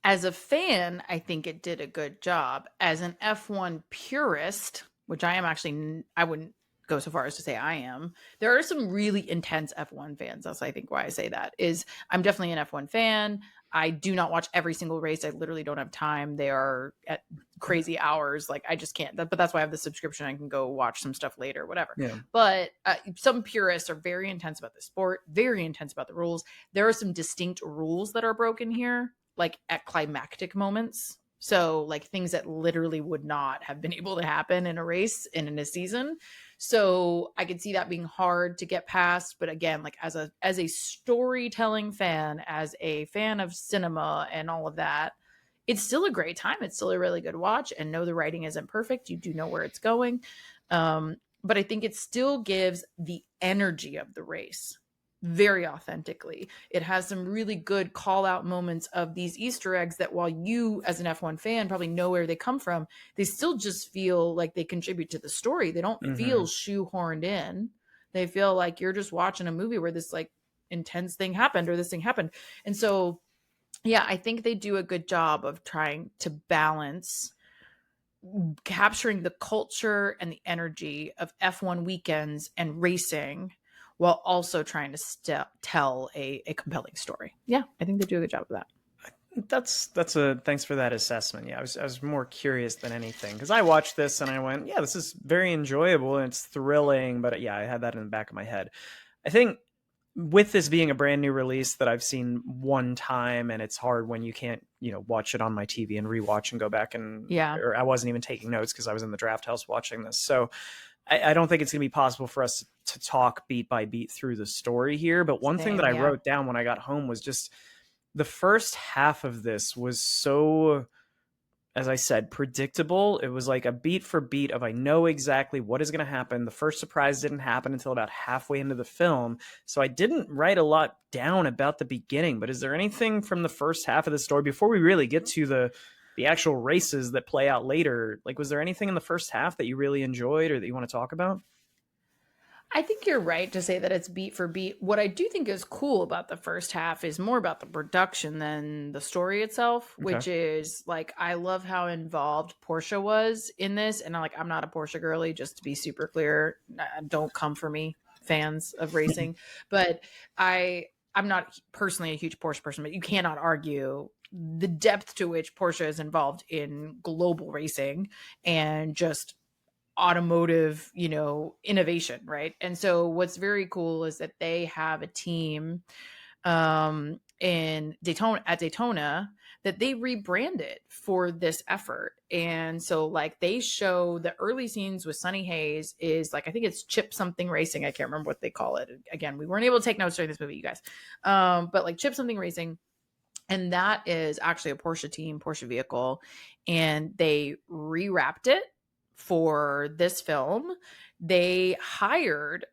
[SPEAKER 2] As a fan, I think it did a good job. As an F1 purist, which I am actually, I wouldn't go so far as to say I am, there are some really intense F1 fans. That's, I think, why I say that is I'm definitely an F1 fan. I do not watch every single race. I literally don't have time. They are at crazy hours. Like I just can't, but that's why I have the subscription. I can go watch some stuff later, whatever. Yeah. But some purists are very intense about the sport, very intense about the rules. There are some distinct rules that are broken here, like at climactic moments. So like things that literally would not have been able to happen in a race and in a season. So I could see that being hard to get past. But again, like as a storytelling fan, as a fan of cinema and all of that, it's still a great time. It's still a really good watch, and no, the writing isn't perfect. You do know where it's going. But I think it still gives the energy of the race. very authentically. It has some really good call out moments of these Easter eggs that while you as an F1 fan probably know where they come from, they still just feel like they contribute to the story. They don't feel shoehorned in. They feel like you're just watching a movie where this like intense thing happened or this thing happened. And so, yeah, I think they do a good job of trying to balance capturing the culture and the energy of F1 weekends and racing while also trying to tell a compelling story. Yeah, I think they do a good job of that.
[SPEAKER 1] That's a thanks for that assessment. Yeah, I was more curious than anything because I watched this and I went, yeah, this is very enjoyable and it's thrilling, but yeah, I had that in the back of my head. I think with this being a brand new release that I've seen one time, and it's hard when you can't, watch it on my TV and rewatch and go back and, or I wasn't even taking notes because I was in the draft house watching this. So I don't think it's going to be possible for us to talk beat by beat through the story here. But one thing that I wrote down when I got home was just the first half of this was so, as I said, predictable. It was like a beat for beat of I know exactly what is going to happen. The first surprise didn't happen until about halfway into the film. So I didn't write a lot down about the beginning, but is there anything from the first half of the story before we really get to the actual races that play out later? Like, was there anything in the first half that you really enjoyed or that you want to talk about?
[SPEAKER 2] I think you're right to say that it's beat for beat. What I do think is cool about the first half is more about the production than the story itself, which is like, I love how involved Porsche was in this. And I'm not a Porsche girly, just to be super clear. Don't come for me, fans of racing. But I'm not personally a huge Porsche person, but you cannot argue the depth to which Porsche is involved in global racing and just automotive, innovation, right? And so what's very cool is that they have a team in Daytona that they rebranded for this effort. And so like they show the early scenes with Sunny Hayes is like, I think it's Chip something racing. I can't remember what they call it. Again, we weren't able to take notes during this movie, you guys. But like Chip something racing. And that is actually a Porsche team, Porsche vehicle. And they rewrapped it for this film. They hired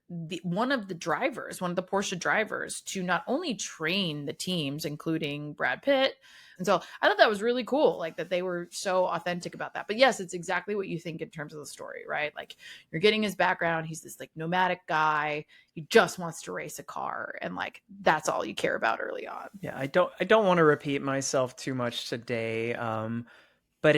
[SPEAKER 2] one of the Porsche drivers, to not only train the teams, including Brad Pitt. And so I thought that was really cool, like that they were so authentic about that. But yes, it's exactly what you think in terms of the story, right? Like you're getting his background. He's this like nomadic guy. He just wants to race a car, and like that's all you care about early on.
[SPEAKER 1] Yeah, I don't want to repeat myself too much today. But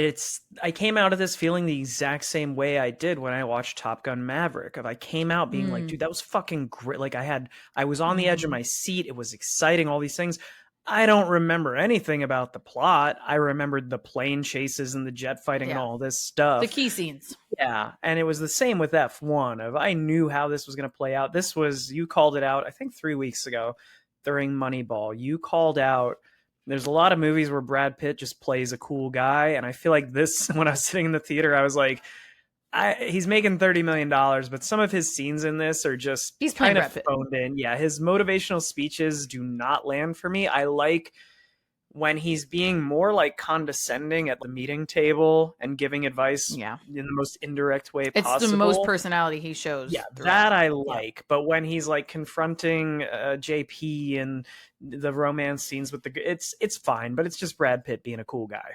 [SPEAKER 1] I came out of this feeling the exact same way I did when I watched Top Gun Maverick. I came out being like, dude, that was fucking great. Like I was on the edge of my seat. It was exciting, all these things. I don't remember anything about the plot. I remembered the plane chases and the jet fighting and all this stuff.
[SPEAKER 2] The key scenes.
[SPEAKER 1] Yeah. And it was the same with F1 I knew how this was going to play out. You called it out, I think 3 weeks ago during Moneyball. You called out, there's a lot of movies where Brad Pitt just plays a cool guy. And I feel like this, when I was sitting in the theater, I was like, he's making $30 million, but some of his scenes in this are just kind of phoned in. Yeah, his motivational speeches do not land for me. I like when he's being more like condescending at the meeting table and giving advice in the most indirect way possible.
[SPEAKER 2] It's the most personality he shows.
[SPEAKER 1] Yeah, that I like. Yeah. But when he's like confronting JP and the romance scenes with it's fine, but it's just Brad Pitt being a cool guy.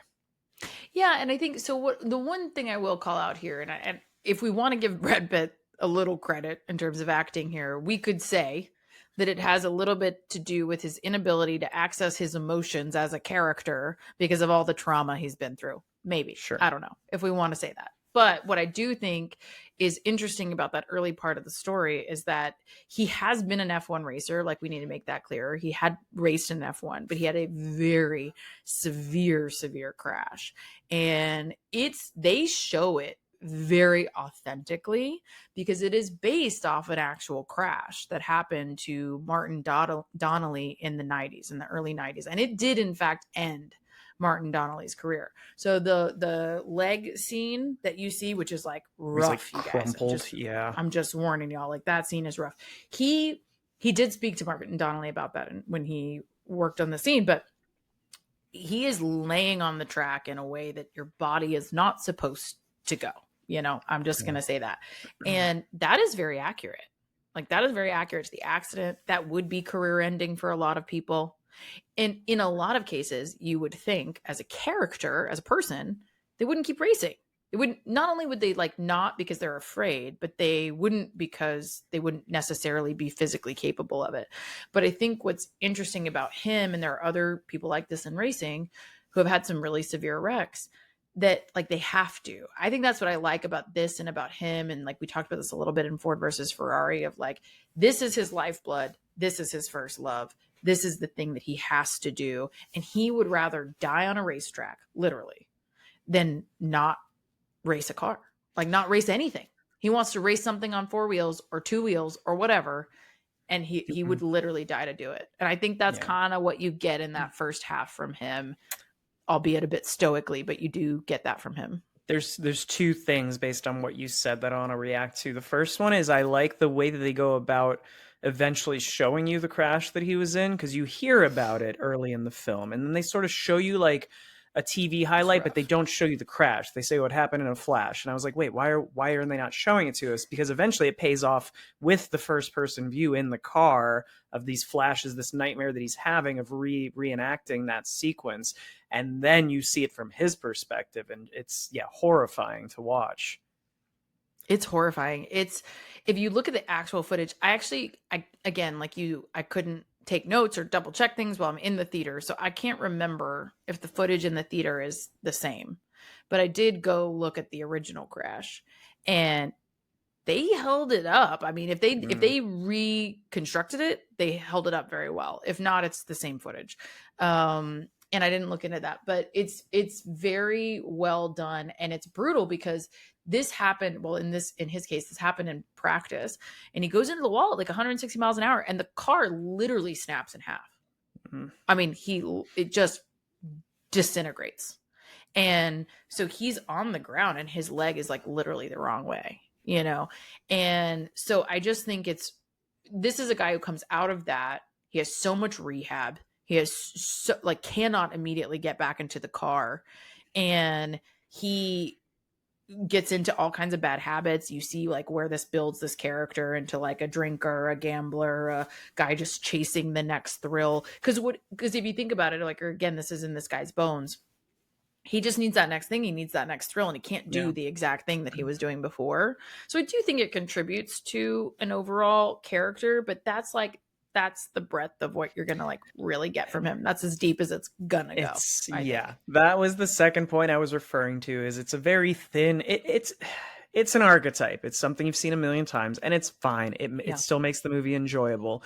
[SPEAKER 2] Yeah, and I think so. The one thing I will call out here, and if we want to give Brad Pitt a little credit in terms of acting here, we could say that it has a little bit to do with his inability to access his emotions as a character because of all the trauma he's been through. Maybe.
[SPEAKER 1] Sure.
[SPEAKER 2] I don't know if we want to say that. But what I do think is interesting about that early part of the story is that he has been an F1 racer. Like, we need to make that clear. He had raced in F1, but he had a very severe crash. And they show it very authentically because it is based off an actual crash that happened to Martin Donnelly in the 90s, in the early 90s. And it did, in fact, end Martin Donnelly's career. So the leg scene that you see, which is like rough,
[SPEAKER 1] like crumpled,
[SPEAKER 2] you guys. I'm just warning y'all, like that scene is rough. He did speak to Martin Donnelly about that when he worked on the scene, but he is laying on the track in a way that your body is not supposed to go. I'm just going to say that. And that is very accurate. Like that is very accurate to the accident. That would be career ending for a lot of people. And in a lot of cases, you would think as a character, as a person, they wouldn't keep racing. It wouldn't, not only would they like not because they're afraid, but they wouldn't because they wouldn't necessarily be physically capable of it. But I think what's interesting about him, and there are other people like this in racing who have had some really severe wrecks, that like they have to. I think that's what I like about this and about him. And like we talked about this a little bit in Ford versus Ferrari of like, this is his lifeblood. This is his first love. This is the thing that he has to do. And he would rather die on a racetrack, literally, than not race a car, like not race anything. He wants to race something on 4 wheels or 2 wheels or whatever. And he would literally die to do it. And I think that's kind of what you get in that first half from him, albeit a bit stoically, but you do get that from him.
[SPEAKER 1] There's two things based on what you said that I want to react to. The first one is I like the way that they go about eventually showing you the crash that he was in, because you hear about it early in the film and then they sort of show you like a TV highlight, but they don't show you the crash. They say what happened in a flash. And I was like, wait, why are they not showing it to us? Because eventually it pays off with the first person view in the car of these flashes, this nightmare that he's having of reenacting that sequence. And then you see it from his perspective. And it's horrifying to watch.
[SPEAKER 2] It's horrifying. It's, if you look at the actual footage, I again, like you, I couldn't take notes or double check things while I'm in the theater. So I can't remember if the footage in the theater is the same, but I did go look at the original crash and they held it up. I mean, if they reconstructed it, they held it up very well. If not, it's the same footage. And I didn't look into that, but it's very well done. And it's brutal because this happened, well, in his case, this happened in practice, and he goes into the wall at like 160 miles an hour and the car literally snaps in half. Mm-hmm. I mean, it just disintegrates. And so he's on the ground and his leg is like literally the wrong way, you know? And so I just think this is a guy who comes out of that. He has so much rehab. He has cannot immediately get back into the car, and he gets into all kinds of bad habits. You see like where this builds this character into like a drinker, a gambler, a guy just chasing the next thrill. Because if you think about it, like, or again, this is in this guy's bones. He just needs that next thing. He needs that next thrill, and he can't do the exact thing that he was doing before. So I do think it contributes to an overall character, but that's the breadth of what you're gonna like really get from him. That's as deep as it's gonna go.
[SPEAKER 1] That was the second point I was referring to. Is it's a very thin. It's an archetype. It's something you've seen a million times, and it's fine. It still makes the movie enjoyable.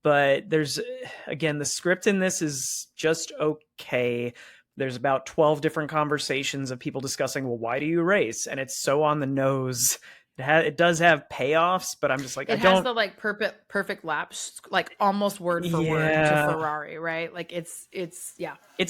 [SPEAKER 1] But there's, again, the script in this is just okay. There's about 12 different conversations of people discussing, well, why do you race? And it's so on the nose. It does have payoffs, but I'm just like,
[SPEAKER 2] it has the like perfect laps, like almost word for word to Ferrari, right? Like it's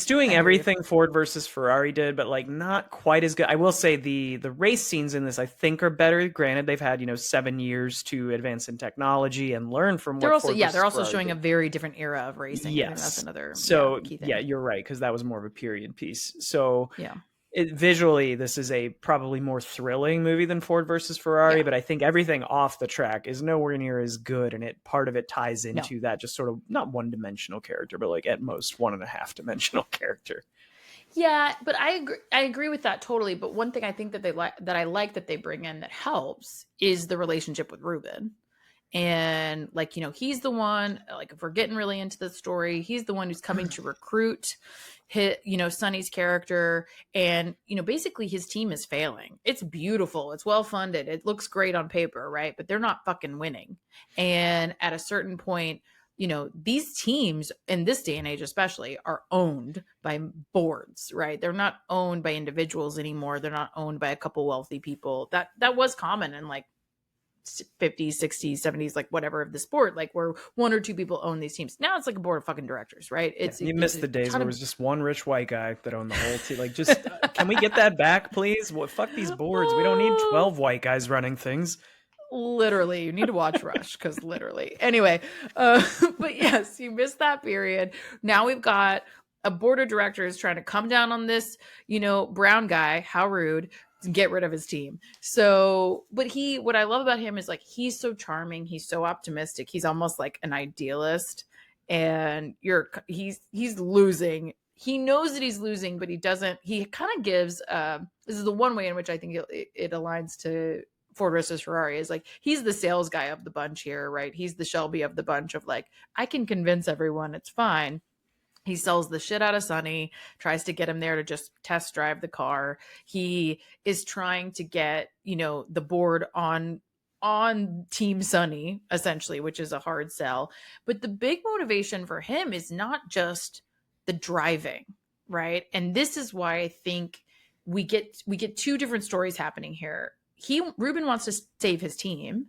[SPEAKER 1] doing everything Ford versus Ferrari did, but like not quite as good. I will say the race scenes in this I think are better. Granted, they've had 7 years to advance in technology and learn from. They're also
[SPEAKER 2] showing a very different era of racing.
[SPEAKER 1] Yes,
[SPEAKER 2] I think that's another key thing.
[SPEAKER 1] Yeah, you're right, because that was more of a period piece. So yeah. Visually, this is a probably more thrilling movie than Ford versus Ferrari, but I think everything off the track is nowhere near as good, and part of it ties into that just sort of not one-dimensional character, but like at most 1.5-dimensional character.
[SPEAKER 2] Yeah, but I agree with that totally. But one thing I think that I like that they bring in that helps is the relationship with Ruben. And like, he's the one, like if we're getting really into the story, he's the one who's coming to recruit Sonny's character. And, basically his team is failing. It's beautiful. It's well funded. It looks great on paper, right? But they're not fucking winning. And at a certain point, these teams in this day and age, especially, are owned by boards, right? They're not owned by individuals anymore. They're not owned by a couple wealthy people. That was common in like 50s, 60s, 70s, like whatever of the sport, like where one or two people own these teams. Now it's like a board of fucking directors, right?
[SPEAKER 1] You missed the days where it was just one rich white guy that owned the whole team. Like, just can we get that back, please? Well, fuck these boards. We don't need 12 white guys running things.
[SPEAKER 2] Literally, you need to watch Rush, because literally. Anyway, but yes, you missed that period. Now we've got a board of directors trying to come down on this, brown guy. How rude. get rid of his team. So, but what I love about him is like, he's so charming. He's so optimistic. He's almost like an idealist, and he's losing. He knows that he's losing, but he kind of gives, this is the one way in which I think it aligns to Ford versus Ferrari, is like, he's the sales guy of the bunch here, right? He's the Shelby of the bunch of like, I can convince everyone it's fine. He sells the shit out of Sonny, tries to get him there to just test drive the car. He is trying to get, the board on Team Sonny, essentially, which is a hard sell. But the big motivation for him is not just the driving, right? And this is why I think we get two different stories happening here. Ruben wants to save his team,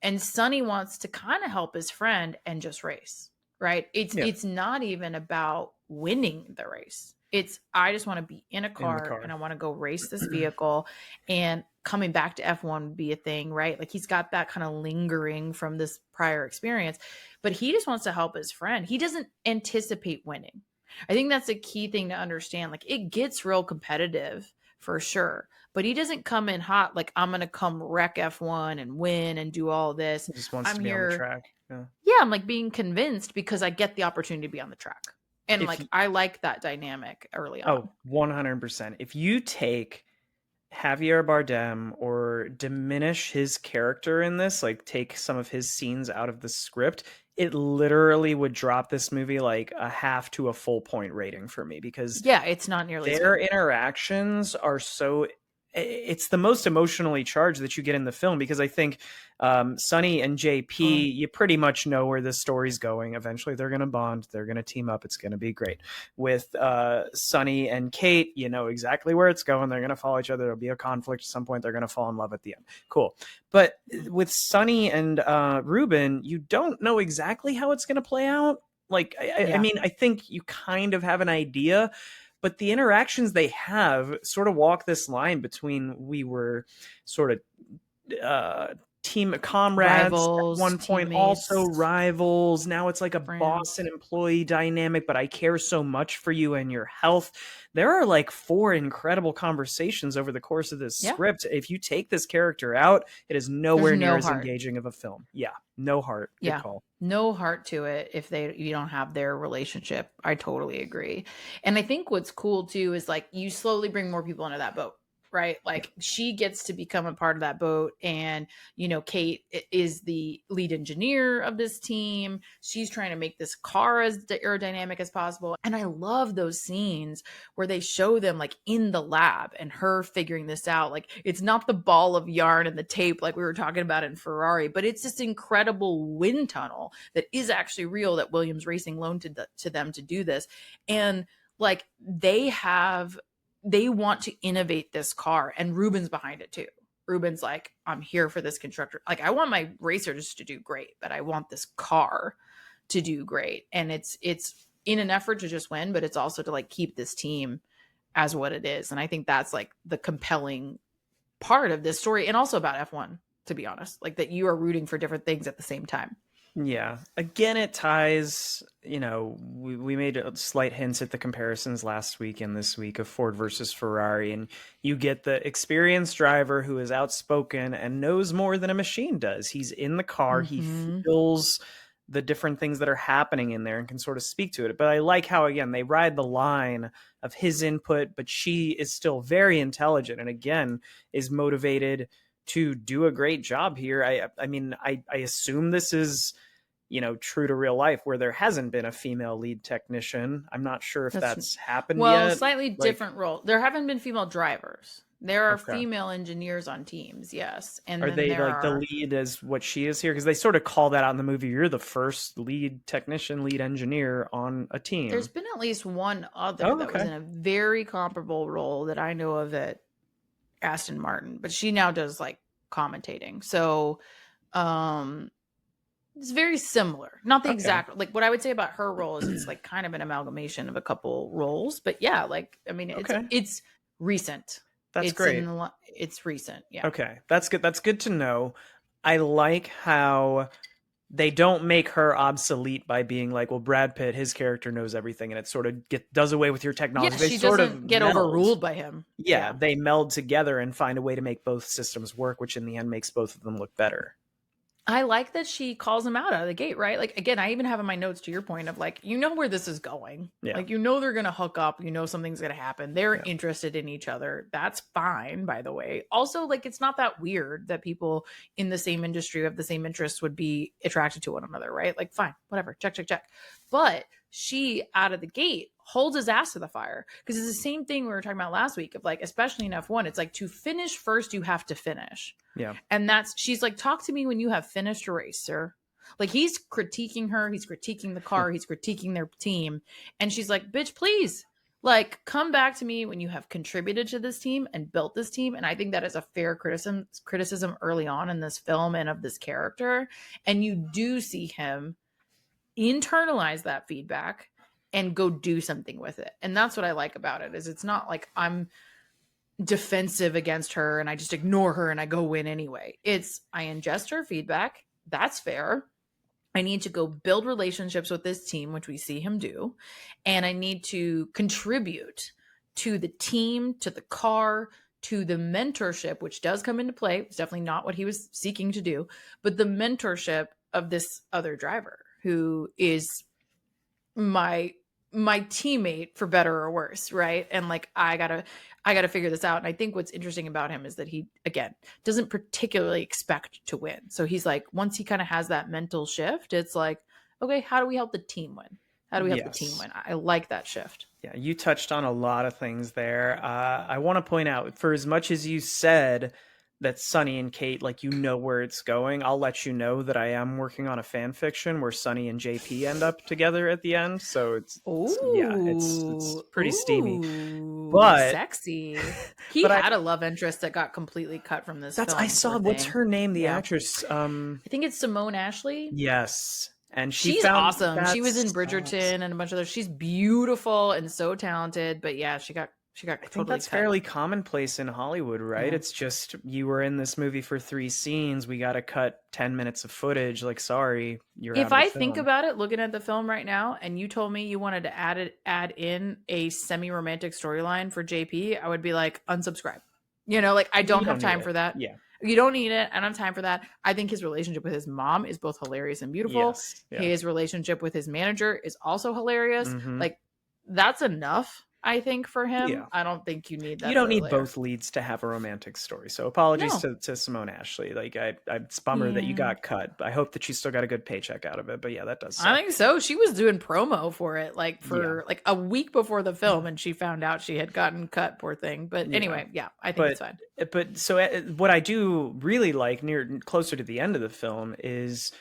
[SPEAKER 2] and Sonny wants to kind of help his friend and just race. Right. It's not even about winning the race. It's, I just want to be in a car and I want to go race this vehicle, and coming back to F1 would be a thing, right? Like, he's got that kind of lingering from this prior experience, but he just wants to help his friend. He doesn't anticipate winning. I think that's a key thing to understand. Like, it gets real competitive for sure, but he doesn't come in hot like, I'm going to come wreck F1 and win and do all this.
[SPEAKER 1] He just wants to be on the track.
[SPEAKER 2] Yeah, I'm like being convinced because I get the opportunity to be on the track. And I like that dynamic early on.
[SPEAKER 1] Oh, 100%. If you take Javier Bardem or diminish his character in this, like take some of his scenes out of the script, it literally would drop this movie like a half to a full point rating for me, because
[SPEAKER 2] it's not nearly
[SPEAKER 1] their interactions are so, it's the most emotionally charged that you get in the film, because I think Sonny and JP, you pretty much know where this story's going. Eventually they're going to bond, they're going to team up, it's going to be great. With Sonny and Kate, you know exactly where it's going. They're going to follow each other. There'll be a conflict at some point. They're going to fall in love at the end. Cool. But with Sonny and Ruben, you don't know exactly how it's going to play out. Like, I mean, I think you kind of have an idea, but the interactions they have sort of walk this line between, we were sort of team comrades
[SPEAKER 2] rivals,
[SPEAKER 1] at one point,
[SPEAKER 2] teammates,
[SPEAKER 1] also rivals. Now it's like a
[SPEAKER 2] friends.
[SPEAKER 1] boss and employee dynamic, but I care so much for you and your health. There are like 4 incredible conversations over the course of this script. If you take this character out, it is nowhere near as engaging of a film. Yeah, no heart. Good call.
[SPEAKER 2] No heart to it if you don't have their relationship. I totally agree. And I think what's cool too is like, you slowly bring more people into that boat, right? Like, she gets to become a part of that boat, and Kate is the lead engineer of this team. She's trying to make this car as aerodynamic as possible. And I love those scenes where they show them like in the lab and her figuring this out. Like, it's not the ball of yarn and the tape like we were talking about in Ferrari, but it's this incredible wind tunnel that is actually real, that Williams Racing loaned to them to do this. And like, they want to innovate this car, and Ruben's behind it too. Ruben's like, I'm here for this constructor. Like, I want my racers to do great, but I want this car to do great. And it's in an effort to just win, but it's also to like keep this team as what it is. And I think that's like the compelling part of this story, and also about F1, to be honest, like that you are rooting for different things at the same time.
[SPEAKER 1] Yeah. Again, it ties, we made slight hints at the comparisons last week and this week of Ford versus Ferrari, and you get the experienced driver who is outspoken and knows more than a machine does. He's in the car. He feels the different things that are happening in there and can sort of speak to it. But I like how, again, they ride the line of his input, but she is still very intelligent and, again, is motivated to do a great job here. I mean, I assume this is, true to real life, where there hasn't been a female lead technician. I'm not sure if that's happened yet.
[SPEAKER 2] Well, slightly different role. There haven't been female drivers. There are female engineers on teams, yes. And
[SPEAKER 1] are they like the lead as what she is here? Because they sort of call that out in the movie. You're the first lead technician, lead engineer on a team.
[SPEAKER 2] There's been at least one other that was in a very comparable role that I know of at Aston Martin, but she now does like commentating. So it's very similar. Not the exact, like what I would say about her role is it's like kind of an amalgamation of a couple roles, but yeah, like, I mean, it's recent.
[SPEAKER 1] That's great.
[SPEAKER 2] It's recent. Yeah.
[SPEAKER 1] Okay. That's good. That's good to know. I like how they don't make her obsolete by being like, well, Brad Pitt, his character knows everything, and it sort of does away with your technology.
[SPEAKER 2] Yeah,
[SPEAKER 1] They
[SPEAKER 2] she
[SPEAKER 1] sort of
[SPEAKER 2] doesn't get
[SPEAKER 1] meld.
[SPEAKER 2] overruled by him.
[SPEAKER 1] Yeah, they meld together and find a way to make both systems work, which in the end makes both of them look better.
[SPEAKER 2] I like that she calls him out of the gate, right? Like, again, I even have in my notes to your point of like, you know where this is going.
[SPEAKER 1] Yeah.
[SPEAKER 2] Like, you know they're going to hook up. You know something's going to happen. They're
[SPEAKER 1] Yeah.
[SPEAKER 2] interested in each other. That's fine, by the way. Also, like, it's not that weird that people in the same industry of the same interests would be attracted to one another, right? Like, fine, whatever, check, check, check. But she, out of the gate, holds his ass to the fire. Because it's the same thing we were talking about last week of like, especially in F1, it's like to finish first, you have to finish.
[SPEAKER 1] Yeah.
[SPEAKER 2] And she's like, talk to me when you have finished a race, sir. Like, he's critiquing her, he's critiquing the car, he's critiquing their team. And she's like, bitch, please, like, come back to me when you have contributed to this team and built this team. And I think that is a fair criticism early on in this film and of this character. And you do see him internalize that feedback and go do something with it. And that's what I like about it, is it's not like I'm defensive against her and I just ignore her and I go win anyway. It's, I ingest her feedback. That's fair. I need to go build relationships with this team, which we see him do. And I need to contribute to the team, to the car, to the mentorship, which does come into play. It's definitely not what he was seeking to do, but the mentorship of this other driver who is my teammate for better or worse, right? And like, I gotta figure this out. And I think what's interesting about him is that he, again, doesn't particularly expect to win. So he's like, once he kind of has that mental shift, it's like, okay, how do we help the team win? How do we help the team win? I like that shift.
[SPEAKER 1] Yeah, you touched on a lot of things there. I want to point out, for as much as you said that Sonny and Kate, like, you know where it's going, I'll let you know that I am working on a fan fiction where Sonny and JP end up together at the end. So it's pretty steamy, but
[SPEAKER 2] sexy. He had a love interest that got completely cut from this film.
[SPEAKER 1] I saw, what's her name, the actress?
[SPEAKER 2] I think it's Simone Ashley.
[SPEAKER 1] Yes. And
[SPEAKER 2] she's awesome. She was in Bridgerton and a bunch of others. She's beautiful and so talented, but yeah, she got
[SPEAKER 1] I think that's fairly commonplace in Hollywood, right? Yeah. It's just, you were in this movie for 3 scenes. We got to cut 10 minutes of footage. Like, sorry, you're out of the film. If I
[SPEAKER 2] think about it, looking at the film right now, and you told me you wanted to add in a semi-romantic storyline for JP, I would be like, unsubscribe. You know, like, I don't have time for that.
[SPEAKER 1] Yeah.
[SPEAKER 2] You don't need it. I don't have time for that. I think his relationship with his mom is both hilarious and beautiful.
[SPEAKER 1] Yes. Yeah.
[SPEAKER 2] His relationship with his manager is also hilarious. Mm-hmm. Like, that's enough, I think, for him. Yeah. I don't think you need that.
[SPEAKER 1] You don't need both leads to have a romantic story. So apologies to Simone Ashley. Like, it's a bummer that you got cut. I hope that she still got a good paycheck out of it. But yeah, that does suck.
[SPEAKER 2] I think so. She was doing promo for it like a week before the film, and she found out she had gotten cut, poor thing. But anyway, I think it's fine.
[SPEAKER 1] But so what I do really like closer to the end of the film is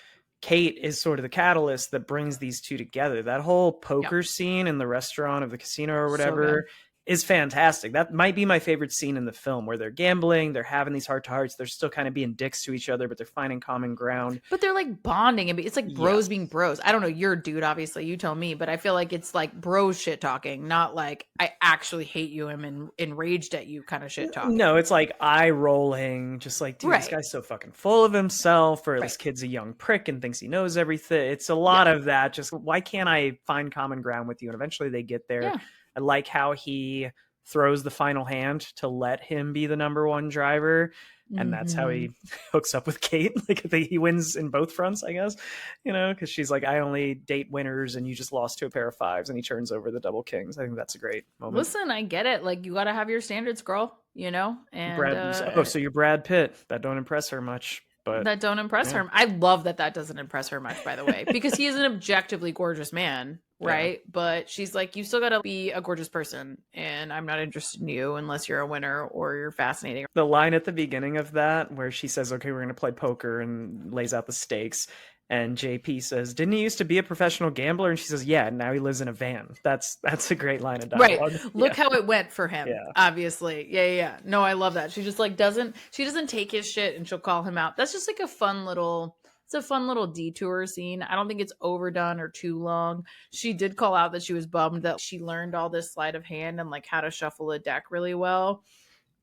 [SPEAKER 1] Kate is sort of the catalyst that brings these two together. That whole poker scene in the restaurant of the casino or whatever is fantastic. That might be my favorite scene in the film, where they're gambling, they're having these heart-to-hearts, they're still kind of being dicks to each other, but they're finding common ground.
[SPEAKER 2] But they're like bonding, and it's like bros being bros. I don't know, you're a dude, obviously, you tell me, but I feel like it's like bros shit talking, not like I actually hate you and enraged at you kind of shit talking.
[SPEAKER 1] No, it's like eye rolling, just like, dude, this guy's so fucking full of himself, or this kid's a young prick and thinks he knows everything. It's a lot of that. Just, why can't I find common ground with you? And eventually they get there. Yeah. I like how he throws the final hand to let him be the number one driver. And that's how he hooks up with Kate. Like, he wins in both fronts, I guess, you know, because she's like, I only date winners and you just lost to a pair of 5s. And he turns over the double kings. I think that's a great moment.
[SPEAKER 2] Listen, I get it. Like, you got to have your standards, girl, you know? And
[SPEAKER 1] so you're Brad Pitt. That don't impress her much. But
[SPEAKER 2] that don't impress her. I love that doesn't impress her much, by the way, because he is an objectively gorgeous man, right? Yeah. But she's like, you still got to be a gorgeous person, and I'm not interested in you unless you're a winner or you're fascinating.
[SPEAKER 1] The line at the beginning of that where she says, okay, we're going to play poker, and lays out the stakes. And JP says, didn't he used to be a professional gambler? And she says, yeah, now he lives in a van. That's a great line of dialogue.
[SPEAKER 2] Right. Look how it went for him, obviously. Yeah. No, I love that. She just like doesn't take his shit, and she'll call him out. That's just like a fun little detour scene. I don't think it's overdone or too long. She did call out that she was bummed that she learned all this sleight of hand and like how to shuffle a deck really well,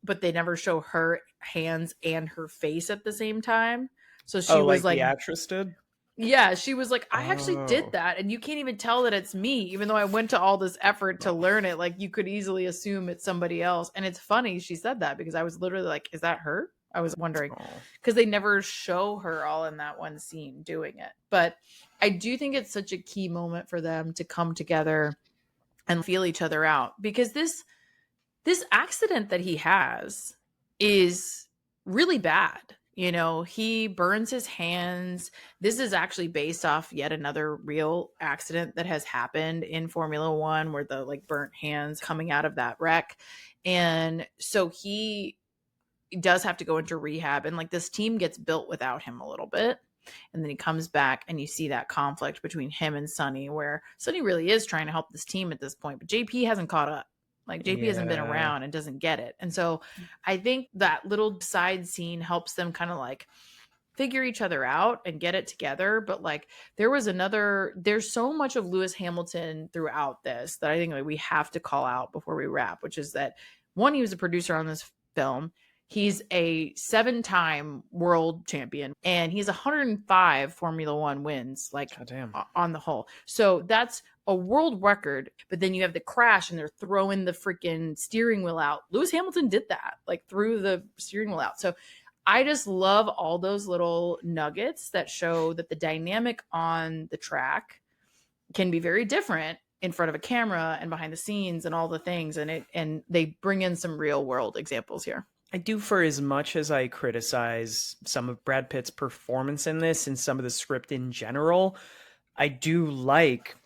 [SPEAKER 2] but they never show her hands and her face at the same time. So she was like
[SPEAKER 1] the actress did?
[SPEAKER 2] Yeah, she was like, I actually did
[SPEAKER 1] Oh,
[SPEAKER 2] that. And you can't even tell that it's me, even though I went to all this effort to learn it. Like, you could easily assume it's somebody else. And it's funny she said that because I was literally like, is that her? I was wondering
[SPEAKER 1] oh.
[SPEAKER 2] because they never show her all in that one scene doing it. But I do think it's such a key moment for them to come together and feel each other out because this accident that he has is really bad. You know, he burns his hands. This is actually based off yet another real accident that has happened in Formula One where the like burnt hands coming out of that wreck. And so he does have to go into rehab and like this team gets built without him a little bit. And then he comes back and you see that conflict between him and Sonny where Sonny really is trying to help this team at this point, but JP hasn't caught up. Like JP hasn't been
[SPEAKER 1] Yeah.
[SPEAKER 2] around and doesn't get it. And so I think that little side scene helps them kind of like figure each other out and get it together. But like there's so much of Lewis Hamilton throughout this that I think like we have to call out before we wrap, which is that one, he was a producer on this film. He's a 7-time world champion and he's 105 Formula One wins, like on the whole. So that's a world record. But then you have the crash and they're throwing the freaking steering wheel out. Lewis Hamilton did that, like threw the steering wheel out. So I just love all those little nuggets that show that the dynamic on the track can be very different in front of a camera and behind the scenes and all the things. And they bring in some real world examples here.
[SPEAKER 1] I do, for as much as I criticize some of Brad Pitt's performance in this and some of the script in general, I do like,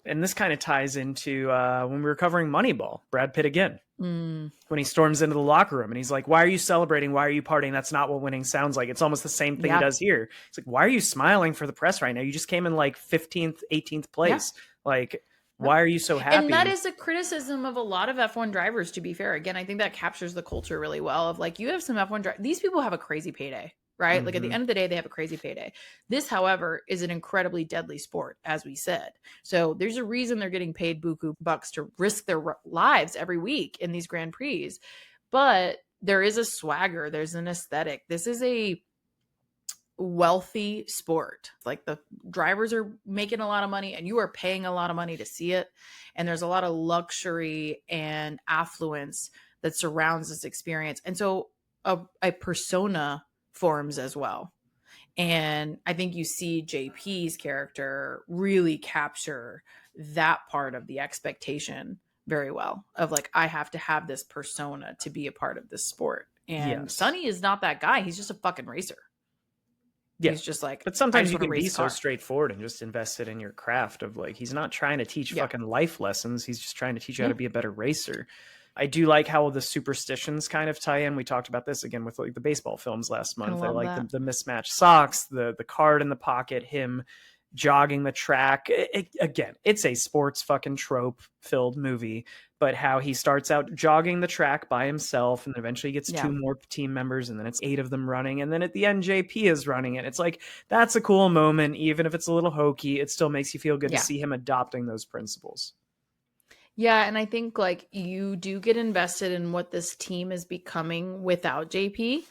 [SPEAKER 1] and this kind of ties into when we were covering Moneyball, Brad Pitt again. When he storms into the locker room and he's like, why are you celebrating? Why are you partying? That's not what winning sounds like. It's almost the same thing he does here. It's like, why are you smiling for the press right now? You just came in like 15th, 18th place. Like, why are you so happy?
[SPEAKER 2] And that is a criticism of a lot of F1 drivers, to be fair. Again, I think that captures the culture really well of like, you have some F1 drivers. These people have a crazy payday, right? Mm-hmm. Like at the end of the day, they have a crazy payday. This, however, is an incredibly deadly sport, as we said. So there's a reason they're getting paid buku bucks to risk their lives every week in these Grand Prix. But there is a swagger. There's an aesthetic. This is a wealthy sport. Like the drivers are making a lot of money and you are paying a lot of money to see it. And there's a lot of luxury and affluence that surrounds this experience. And so a persona forms as well. And I think you see JP's character really capture that part of the expectation very well of like, I have to have this persona to be a part of this sport. And Sonny is not that guy. He's just a fucking racer. Yeah. He's just like,
[SPEAKER 1] but sometimes you can be so straightforward and just invested in your craft of like, he's not trying to teach fucking life lessons. He's just trying to teach you how to be a better racer. I do like how the superstitions kind of tie in. We talked about this again with like the baseball films last month. I like the mismatched socks, the card in the pocket, him jogging the track. Again, it's a sports fucking trope filled movie, but how he starts out jogging the track by himself and eventually gets 2 more team members and then it's 8 of them running. And then at the end, JP is running it. It's like, that's a cool moment. Even if it's a little hokey, it still makes you feel good to see him adopting those principles.
[SPEAKER 2] Yeah. And I think like you do get invested in what this team is becoming without JP.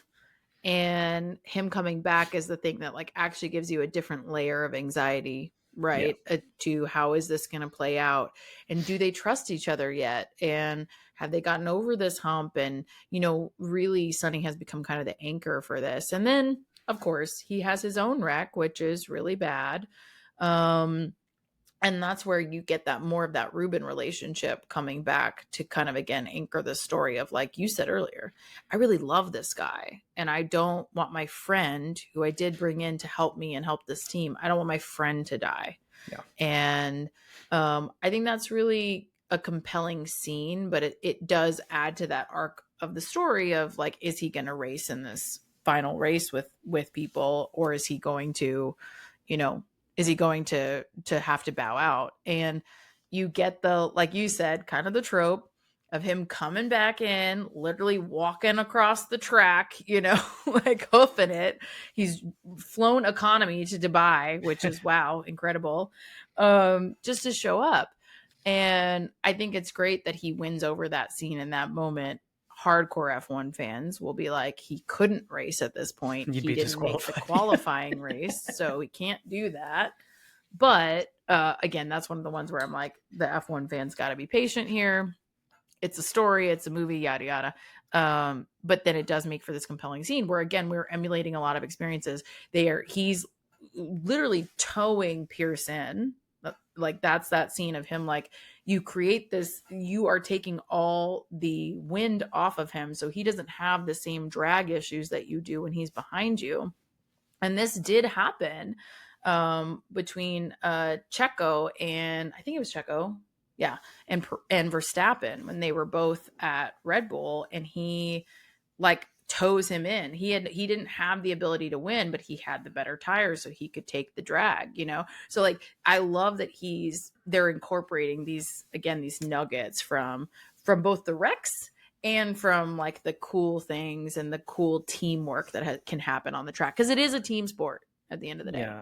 [SPEAKER 2] And him coming back is the thing that like actually gives you a different layer of anxiety, right? To how is this going to play out? And do they trust each other yet? And have they gotten over this hump? And, you know, really Sonny has become kind of the anchor for this. And then, of course, he has his own wreck, which is really bad. And that's where you get that more of that Ruben relationship coming back to kind of, again, anchor the story of, like you said earlier, I really love this guy. And I don't want my friend who I did bring in to help me and help this team. I don't want my friend to die. Yeah. And I think that's really a compelling scene, but it does add to that arc of the story of like, is he going to race in this final race with people, or is he going to, you know, is he going to have to bow out? And you get the, like you said, kind of the trope of him coming back in, literally walking across the track, you know, like hoofing it. He's flown economy to Dubai, which is, wow, incredible, just to show up. And I think it's great that he wins over that scene in that moment hardcore F1 fans will be like, he couldn't race at this point.
[SPEAKER 1] You'd
[SPEAKER 2] He
[SPEAKER 1] be
[SPEAKER 2] didn't make the
[SPEAKER 1] disqualified.
[SPEAKER 2] qualifying race, so he can't do that. But again, that's one of the ones where I'm like, the F1 fans got to be patient here. It's a story, it's a movie, yada yada. But then it does make for this compelling scene where, again, we're emulating a lot of experiences. He's literally towing Pierce in. Like, that's that scene of him, like, you create this, you are taking all the wind off of him, so he doesn't have the same drag issues that you do when he's behind you. And this did happen between Checo and, I think it was Checo, yeah, and Verstappen, when they were both at Red Bull, and he like tows him in. He didn't have the ability to win, but he had the better tires, so he could take the drag, you know? So like, I love that they're incorporating these nuggets from both the wrecks and from like the cool things and the cool teamwork that can happen on the track. Cause it is a team sport at the end of the day.
[SPEAKER 1] Yeah,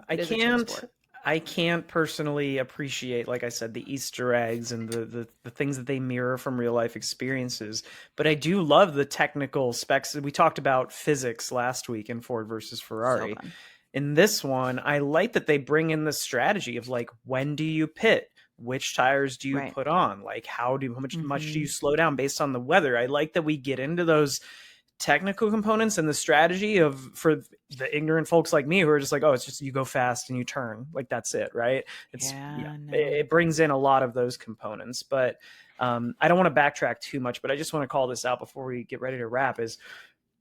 [SPEAKER 1] I can't personally appreciate, like I said, the Easter eggs and the things that they mirror from real life experiences. But I do love the technical specs. We talked about physics last week in Ford versus Ferrari.
[SPEAKER 2] So
[SPEAKER 1] in this one, I like that they bring in the strategy of like, when do you pit? Which tires do you put on? Like, how much do you slow down based on the weather? I like that we get into those technical components and the strategy for the ignorant folks like me who are just like, oh, it's just you go fast and you turn, like that's it, right? It brings in a lot of those components. But I don't want to backtrack too much, but I just want to call this out before we get ready to wrap. Is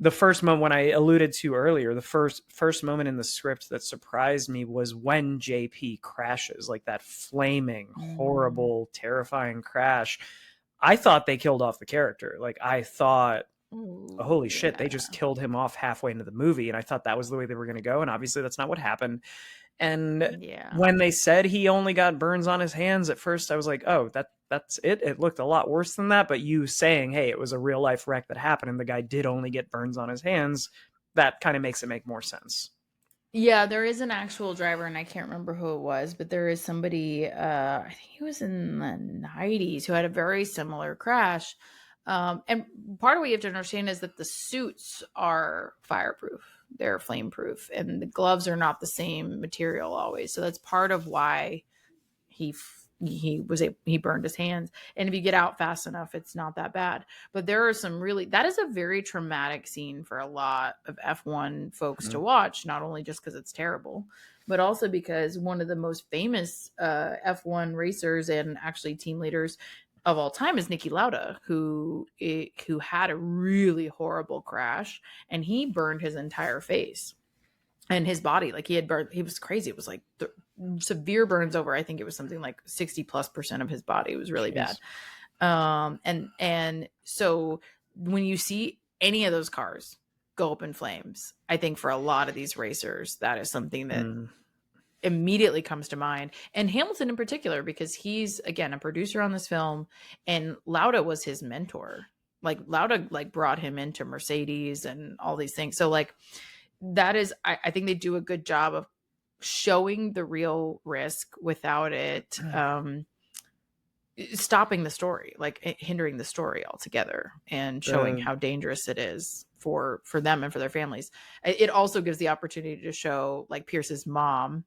[SPEAKER 1] the first moment, when I alluded to earlier, the first moment in the script that surprised me was when JP crashes, like that flaming, horrible, terrifying crash. I thought they killed off the character. Like, I thought, holy shit, they just killed him off halfway into the movie. And I thought that was the way they were going to go. And obviously that's not what happened. And when they said he only got burns on his hands, at first I was like, oh, that's it. It looked a lot worse than that. But you saying, hey, it was a real life wreck that happened and the guy did only get burns on his hands, that kind of makes it make more sense.
[SPEAKER 2] Yeah, there is an actual driver, and I can't remember who it was, but there is somebody, I think he was in the 90s, who had a very similar crash. And part of what you have to understand is that the suits are fireproof. They're flameproof, and the gloves are not the same material always. So that's part of why he burned his hands. And if you get out fast enough, it's not that bad. But there are that is a very traumatic scene for a lot of F1 folks to watch, not only just because it's terrible, but also because one of the most famous F1 racers and actually team leaders of all time is Niki Lauda, who had a really horrible crash, and he burned his entire face and his body. Like, he was crazy. It was like severe burns over, I think it was something like 60+% of his body. It was really bad. And so when you see any of those cars go up in flames, I think for a lot of these racers, that is something that immediately comes to mind. And Hamilton in particular, because he's, again, a producer on this film, and Lauda was his mentor. Like, Lauda brought him into Mercedes and all these things. So like, that is, I think they do a good job of showing the real risk without it stopping the story, like hindering the story altogether, and showing how dangerous it is for them and for their families. It also gives the opportunity to show, like, Pierce's mom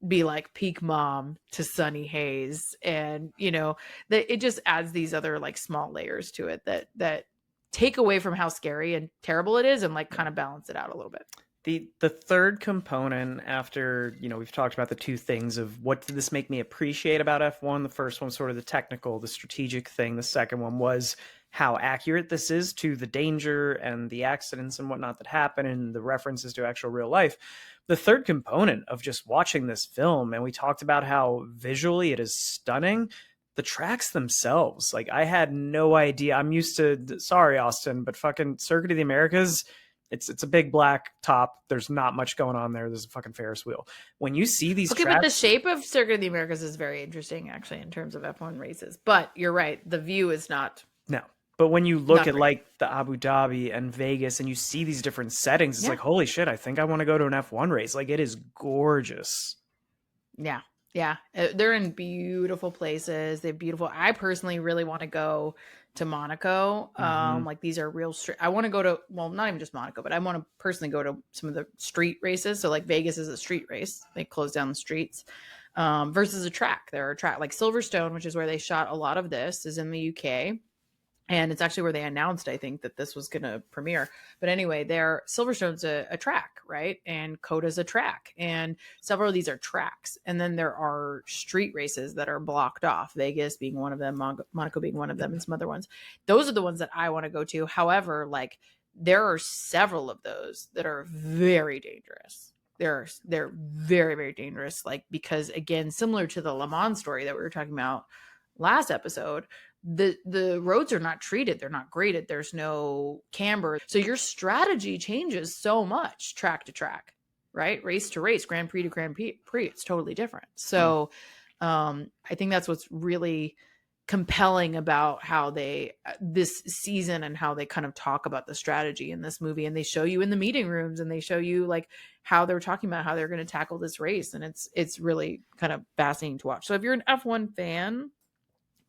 [SPEAKER 2] be like peak mom to Sonny Hayes, and that it just adds these other like small layers to it that take away from how scary and terrible it is, and like kind of balance it out a little bit.
[SPEAKER 1] The third component, after we've talked about the two things of what did this make me appreciate about F1. The first one, sort of the technical, the strategic thing. The second one was how accurate this is to the danger and the accidents and whatnot that happen, and the references to actual real life. The third component of just watching this film, and we talked about how visually it is stunning, the tracks themselves. Like, I had no idea. I'm used to, sorry, Austin, but fucking Circuit of the Americas, it's a big black top. There's not much going on there. There's a fucking Ferris wheel. When you see these tracks,
[SPEAKER 2] but the shape of Circuit of the Americas is very interesting, actually, in terms of F1 races. But you're right, the view is not.
[SPEAKER 1] No. But when you look at like the Abu Dhabi and Vegas and you see these different settings, it's like, holy shit, I think I want to go to an F1 race. Like, it is gorgeous.
[SPEAKER 2] Yeah. Yeah. They're in beautiful places. They're beautiful. I personally really want to go to Monaco. Like these are real street. I want to go to, well, not even just Monaco, but I want to personally go to some of the street races. So like Vegas is a street race. They close down the streets versus a track. There are track like Silverstone, which is where they shot a lot of this, is in the UK. And it's actually where they announced, I think, that this was going to premiere. But anyway, Silverstone's a track, right? And Coda's a track. And several of these are tracks. And then there are street races that are blocked off, Vegas being one of them, Monaco being one of them, and some other ones. Those are the ones that I want to go to. However, like there are several of those that are very dangerous. They're very, very dangerous. Like, because again, similar to the Le Mans story that we were talking about last episode, the roads are not treated, they're not graded, there's no camber, so your strategy changes so much track to track, right? Race to race, Grand Prix to Grand Prix, it's totally different. So I think that's what's really compelling about how they this season and how they kind of talk about the strategy in this movie, and they show you in the meeting rooms and they show you like how they're talking about how they're going to tackle this race, and it's really kind of fascinating to watch. So if you're an F1 fan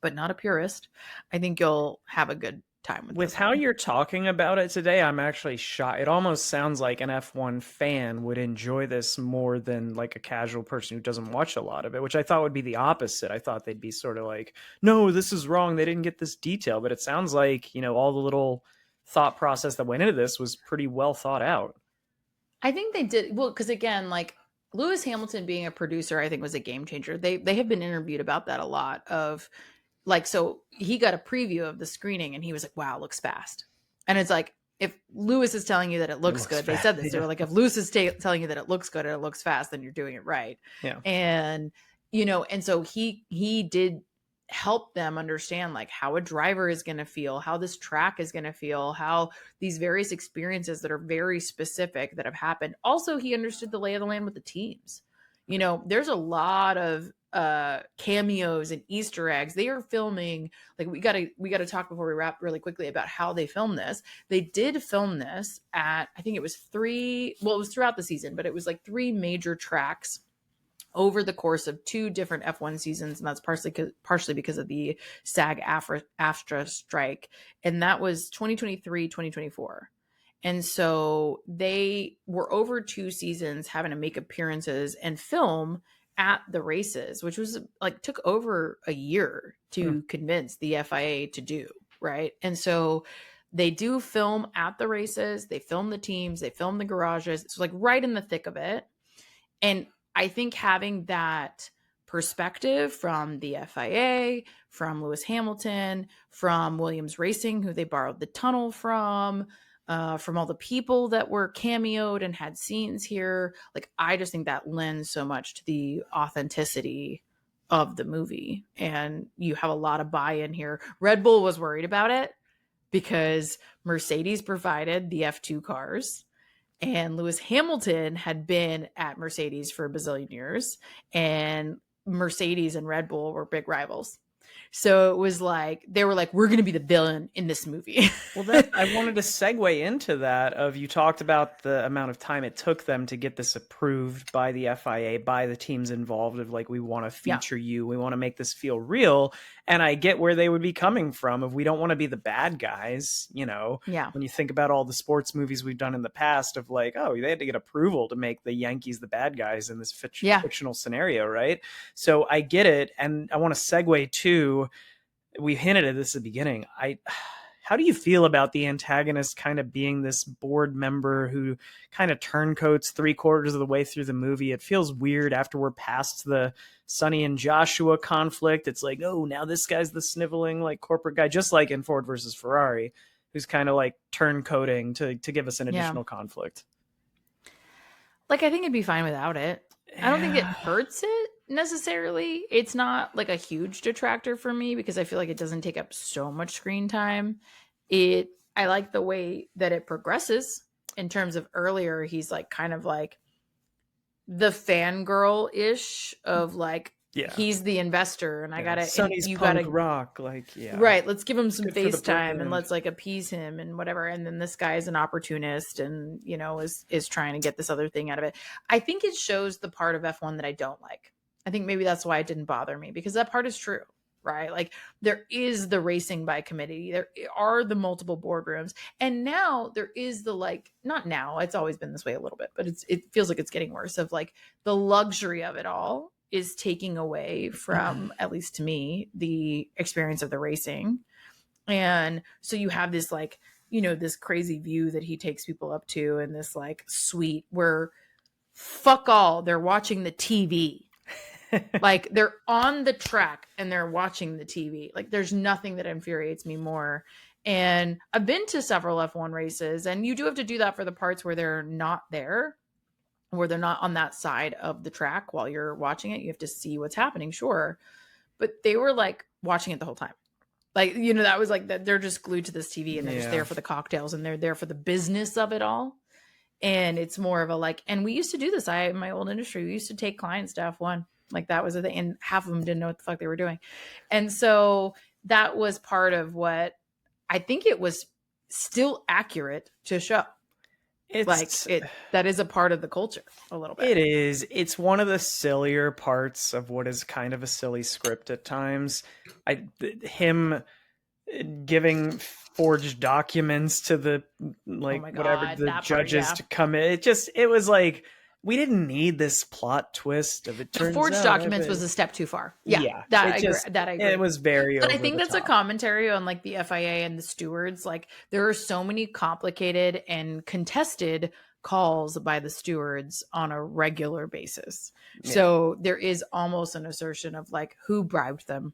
[SPEAKER 2] but not a purist, I think you'll have a good time
[SPEAKER 1] with how you're talking about it today. I'm actually shocked. It almost sounds like an F1 fan would enjoy this more than like a casual person who doesn't watch a lot of it, which I thought would be the opposite. I thought they'd be sort of like, no, this is wrong, they didn't get this detail. But it sounds like, you know, all the little thought process that went into this was pretty well thought out.
[SPEAKER 2] I think they did well, because again, like Lewis Hamilton being a producer, I think was a game changer. They have been interviewed about that a lot, of like, so he got a preview of the screening and he was like, wow, it looks fast. And it's like, if Lewis is telling you that it looks good, fast. They said this, they were like, if Lewis is telling you that it looks good and it looks fast, then you're doing it right.
[SPEAKER 1] Yeah.
[SPEAKER 2] And, you know, and so he did help them understand like how a driver is going to feel, how this track is going to feel, how these various experiences that are very specific that have happened. Also, he understood the lay of the land with the teams. You know, there's a lot of cameos and Easter eggs. They are filming, like we gotta talk before we wrap really quickly about how they filmed this. They did film this at, I think it was it was throughout the season, but it was like 3 major tracks over the course of 2 different F1 seasons, and that's partially because of the SAG-AFTRA strike, and that was 2023, 2024. And so they were over 2 seasons having to make appearances and film at the races, which was like took over a year to convince the FIA to do, right? And so they do film at the races, they film the teams, they film the garages. It's like right in the thick of it. And I think having that perspective from the FIA, from Lewis Hamilton, from Williams Racing, who they borrowed the tunnel from all the people that were cameoed and had scenes here. Like, I just think that lends so much to the authenticity of the movie. And you have a lot of buy-in here. Red Bull was worried about it because Mercedes provided the F2 cars. And Lewis Hamilton had been at Mercedes for a bazillion years. And Mercedes and Red Bull were big rivals. So it was like, they were like, we're going to be the villain in this movie.
[SPEAKER 1] Well, I wanted to segue into that of, you talked about the amount of time it took them to get this approved by the FIA, by the teams involved, of like, we want to feature you. We want to make this feel real. And I get where they would be coming from if we don't want to be the bad guys, you know, when you think about all the sports movies we've done in the past of like, oh, they had to get approval to make the Yankees the bad guys in this fictional scenario. Right. So I get it. And I want to segue to, we hinted at this at the beginning. How do you feel about the antagonist kind of being this board member who kind of turncoats 3/4 of the way through the movie? It feels weird after we're past the Sonny and Joshua conflict. It's like, oh, now this guy's the sniveling like corporate guy, just like in Ford versus Ferrari, who's kind of like turncoating to give us an additional conflict.
[SPEAKER 2] Like, I think it'd be fine without it. I don't think it hurts it necessarily. It's not like a huge detractor for me because I feel like it doesn't take up so much screen time. I like the way that it progresses in terms of earlier. He's like kind of like the fangirl ish of like, he's the investor and I gotta,
[SPEAKER 1] Sonny's punk rock, like,
[SPEAKER 2] right. Let's give him some FaceTime and let's like appease him and whatever. And then this guy is an opportunist and, you know, is trying to get this other thing out of it. I think it shows the part of F1 that I don't like. I think maybe that's why it didn't bother me, because that part is true. right? Like there is the racing by committee, there are the multiple boardrooms, and now there is the like, not now, it's always been this way a little bit, but it feels like it's getting worse, of like the luxury of it all is taking away from, at least to me, the experience of the racing. And so you have this like, this crazy view that he takes people up to, and this like suite where fuck all, they're watching the TV. Like they're on the track and they're watching the TV. Like there's nothing that infuriates me more. And I've been to several F1 races, and you do have to do that for the parts where they're not there, where they're not on that side of the track while you're watching it. You have to see what's happening, sure. But they were like watching it the whole time. Like, that was like that they're just glued to this TV, and they're just there for the cocktails, and they're there for the business of it all. And it's more of a like, and we used to do this. In my old industry, we used to take clients to F1. Like that was a thing, and half of them didn't know what the fuck they were doing. And so that was part of what I think it was still accurate to show. That is a part of the culture a little bit.
[SPEAKER 1] It is. It's one of the sillier parts of what is kind of a silly script at times. Him giving forged documents to the judges to come in. It was like, we didn't need this plot twist of it.
[SPEAKER 2] The forged documents was a step too far. Yeah, I agree.
[SPEAKER 1] It was very.
[SPEAKER 2] But I think that's a commentary on like the FIA and the stewards. Like there are so many complicated and contested calls by the stewards on a regular basis. Yeah. So there is almost an assertion of like who bribed them,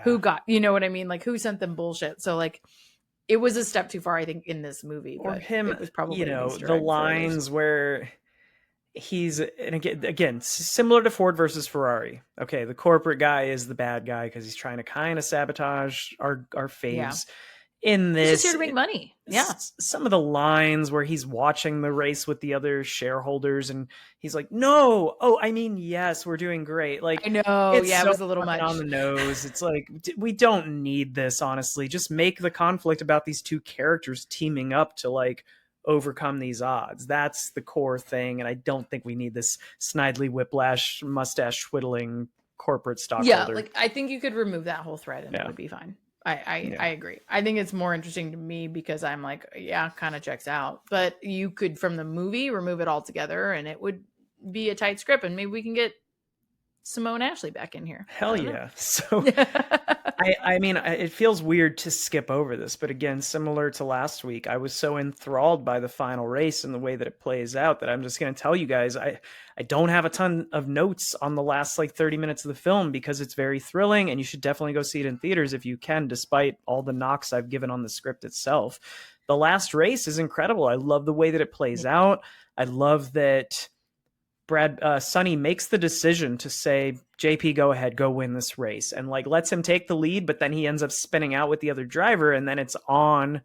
[SPEAKER 2] who got, you know what I mean, like who sent them bullshit. So like it was a step too far, I think, in this movie.
[SPEAKER 1] Or
[SPEAKER 2] but
[SPEAKER 1] him,
[SPEAKER 2] it was probably
[SPEAKER 1] the lines where. He's, and again, similar to Ford versus Ferrari. Okay, the corporate guy is the bad guy because he's trying to kind of sabotage our faves. In this,
[SPEAKER 2] he's just here to make money. Yeah,
[SPEAKER 1] some of the lines where he's watching the race with the other shareholders, and he's like, "No, oh, I mean, yes, we're doing great." Like,
[SPEAKER 2] I know, it was a little much
[SPEAKER 1] on the nose. It's like, we don't need this, honestly. Just make the conflict about these two characters teaming up to like overcome these odds. That's the core thing, and I don't think we need this snidely whiplash, mustache twiddling corporate stockholder.
[SPEAKER 2] Yeah, like I think you could remove that whole thread and it would be fine. I agree. I think it's more interesting to me because I'm like, kind of checks out. But you could, from the movie, remove it all together, and it would be a tight script, and maybe we can get Simone Ashley back in here.
[SPEAKER 1] Hell yeah. So I mean, it feels weird to skip over this, but again, similar to last week, I was so enthralled by the final race and the way that it plays out that I'm just going to tell you guys, I don't have a ton of notes on the last like 30 minutes of the film because it's very thrilling, and you should definitely go see it in theaters if you can, despite all the knocks I've given on the script itself. The last race is incredible. I love the way that it plays out. I love that Sonny makes the decision to say, JP, go ahead, go win this race, and like lets him take the lead, but then he ends up spinning out with the other driver, and then it's on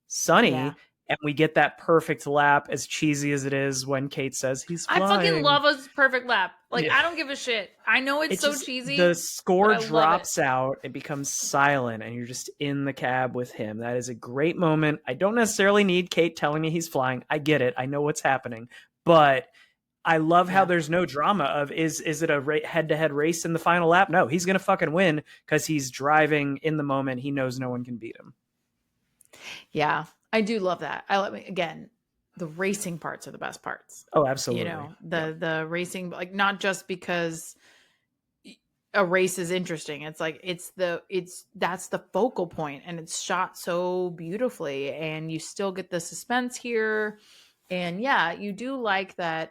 [SPEAKER 1] Sonny, and we get that perfect lap, as cheesy as it is, when Kate says he's flying.
[SPEAKER 2] I fucking love a perfect lap. Like, I don't give a shit. I know it's so cheesy.
[SPEAKER 1] The score drops out, it becomes silent, and you're just in the cab with him. That is a great moment. I don't necessarily need Kate telling me he's flying. I get it. I know what's happening, but I love how there's no drama of is it a head-to-head race in the final lap? No, he's going to fucking win because he's driving in the moment. He knows no one can beat him.
[SPEAKER 2] Yeah, I do love that. Again, the racing parts are the best parts.
[SPEAKER 1] Oh, absolutely.
[SPEAKER 2] You know, the racing, like not just because a race is interesting. It's like that's the focal point, and it's shot so beautifully, and you still get the suspense here. And you do like that.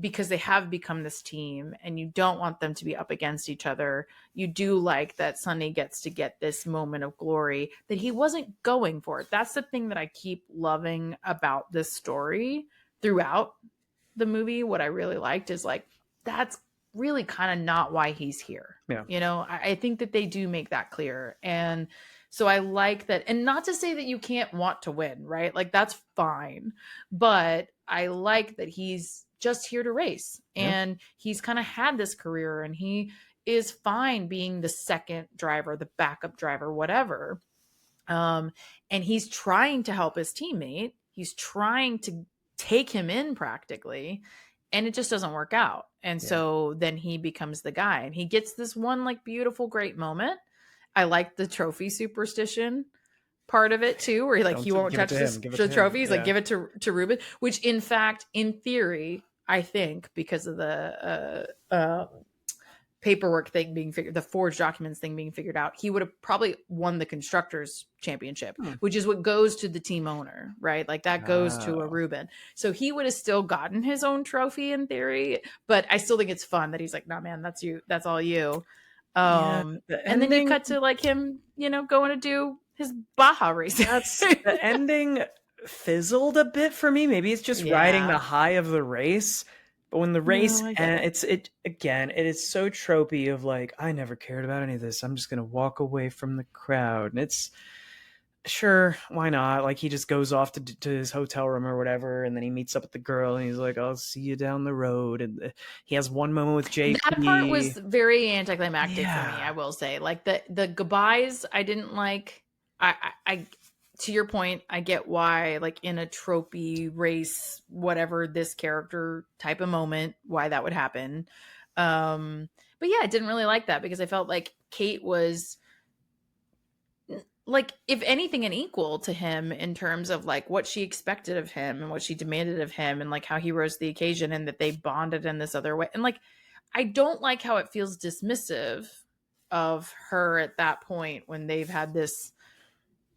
[SPEAKER 2] Because they have become this team and you don't want them to be up against each other. You do like that Sonny gets to get this moment of glory that he wasn't going for. That's the thing that I keep loving about this story throughout the movie. What I really liked is like, that's really kind of not why he's here.
[SPEAKER 1] Yeah.
[SPEAKER 2] You know, I think that they do make that clear. And so I like that. And not to say that you can't want to win, right? Like that's fine. But I like that he's just here to race, and he's kind of had this career, and he is fine being the second driver, the backup driver, whatever. And he's trying to help his teammate. He's trying to take him in practically, and it just doesn't work out. And so then he becomes the guy, and he gets this one like beautiful, great moment. I like the trophy superstition part of it too, where he won't touch the trophy. He's like, give it to Ruben, which in fact, in theory, I think because of the paperwork thing being figured, the forged documents thing being figured out, he would have probably won the constructors championship, which is what goes to the team owner, right? Like that goes to a Ruben. So he would have still gotten his own trophy in theory, but I still think it's fun that he's like, nah, man, that's you. That's all you. And then you cut to like him, going to do his Baja race.
[SPEAKER 1] The ending fizzled a bit for me. Maybe it's just riding the high of the race. But when the race, it is so tropey of like, I never cared about any of this. I'm just going to walk away from the crowd. And it's sure, why not? Like he just goes off to his hotel room or whatever. And then he meets up with the girl and he's like, I'll see you down the road. And he has one moment with JP.
[SPEAKER 2] That part was very anticlimactic for me, I will say. Like the goodbyes, I didn't like. I to your point, I get why, like in a tropey race, whatever, this character type of moment, why that would happen. But yeah, I didn't really like that because I felt like Kate was like, if anything, an equal to him in terms of like what she expected of him and what she demanded of him and like how he rose to the occasion and that they bonded in this other way. And like, I don't like how it feels dismissive of her at that point when they've had this,